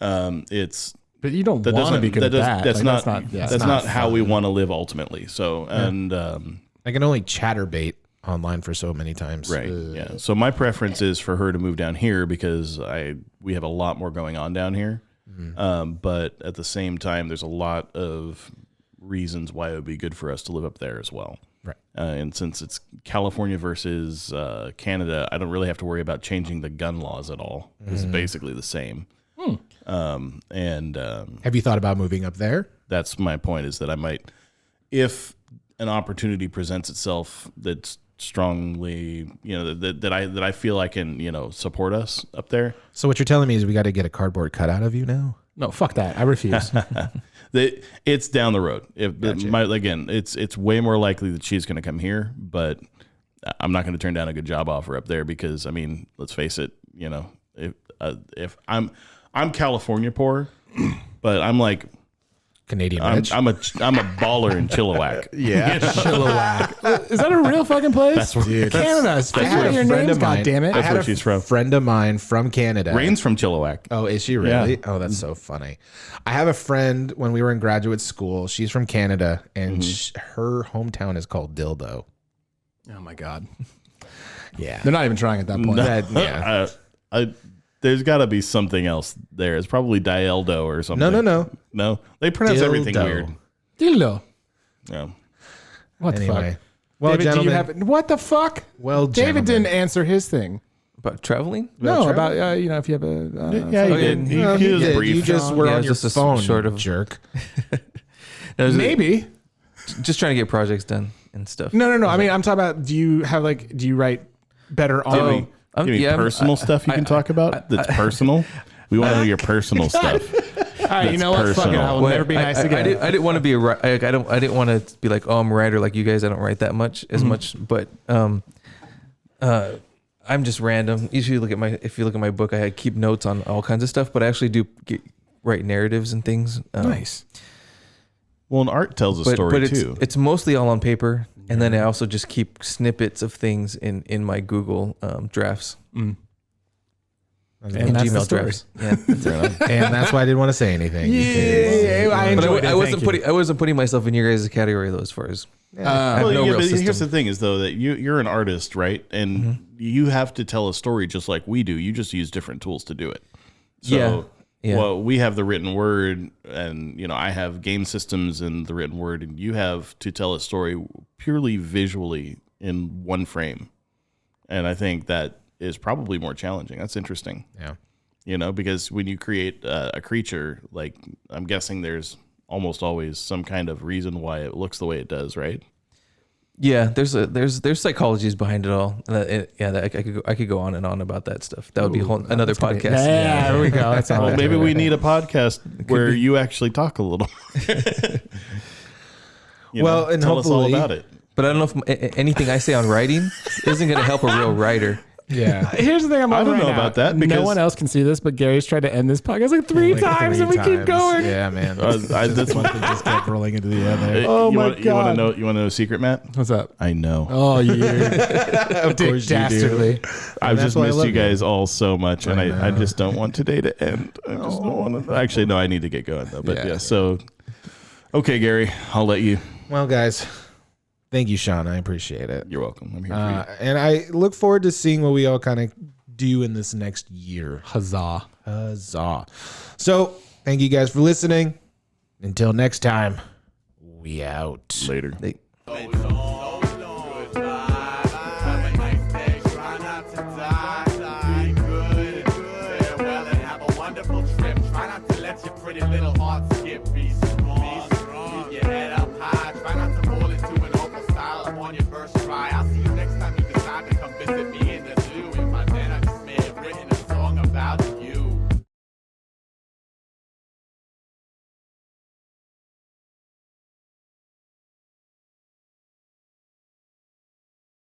it's. But you don't want to be good at that. That's Like, not how we want to live ultimately. So, and I can only chatterbait online for so many times. Right. Yeah. So my preference is for her to move down here because we have a lot more going on down here. But at the same time, there's a lot of reasons why it would be good for us to live up there as well. Right. And since it's California versus Canada, I don't really have to worry about changing the gun laws at all. It's basically the same. Have you thought about moving up there? That's my point, is that I might, if an opportunity presents itself that's strongly, that I feel I can, support us up there. So what you're telling me is we got to get a cardboard cutout of you now? No, fuck that. I refuse. It's down the road. Gotcha. Again, it's way more likely that she's going to come here, but I'm not going to turn down a good job offer up there because, I mean, let's face it, if I'm California poor, but I'm like Canadian rich. I'm a baller in Chilliwack. Yeah, Chilliwack. Is that a real fucking place? That's where, Canada. Figure out your names, goddammit. That's where she's from. Friend of mine from Canada. Rain's from Chilliwack. Oh, is she really? Yeah. Oh, that's so funny. I have a friend when we were in graduate school. She's from Canada, and her hometown is called Dildo. Oh my god. Yeah, they're not even trying at that point. Yeah. There's got to be something else there. It's probably Dieldo or something. No. They pronounce everything weird. Dildo. Yeah. What the fuck? Well, David, gentlemen, do you have what the fuck? Well, David didn't answer his thing. About traveling? About if you have a yeah, he did. He was brief. You just were on your just a phone, sort of jerk. maybe just trying to get projects done and stuff. No. I mean, I'm talking about. Do you write better on? Personal stuff you can talk about that's personal. We want to know your personal stuff. All right, you know what? Fuck it. I will never be nice again. I didn't want to be a writer. I didn't want to be like, oh, I'm a writer like you guys. I don't write that much as much, but I'm just random. Usually, if you look at my book, I keep notes on all kinds of stuff, but I actually do write narratives and things. Nice. Well, and art tells a story too. It's mostly all on paper, and then I also just keep snippets of things in my Google drafts. And that's Gmail the story. drafts. Yeah, And that's why I didn't want to say anything. I enjoyed it. I wasn't putting myself in your guys' category though, as far as here's the thing: is though that you're an artist, right? And you have to tell a story just like we do. You just use different tools to do it. So, well, we have the written word, and I have game systems and the written word, and you have to tell a story purely visually in one frame. And I think that is probably more challenging. That's interesting. Yeah. Because when you create a creature, like I'm guessing there's almost always some kind of reason why it looks the way it does, right? Yeah, there's psychologies behind it all. I could go on and on about that stuff. That would be another podcast. Yeah, there we go. That's all. Well, maybe we need a podcast where you actually talk a little. Well, and tell us all hopefully- about it. But I don't know if anything I say on writing isn't going to help a real writer. Yeah. Here's the thing I don't know about that because no one else can see this, but Gary's tried to end this podcast like three times, and we keep going. Yeah, man. This one just kept rolling into the other. Oh my You want God. to know a secret, Matt? What's up? I know. Oh, you Of course you dastardly. I've that's just why I missed love you guys all so much, and I know. just don't want today to end. I just don't want to. Actually, no, I need to get going though. But yeah, so okay, Gary, I'll let you. Well, guys, thank you, Sean. I appreciate it. You're welcome. I'm here for you. And I look forward to seeing what we all kind of do in this next year. Huzzah. Huzzah. So, thank you guys for listening. Until next time, we out. Later. They-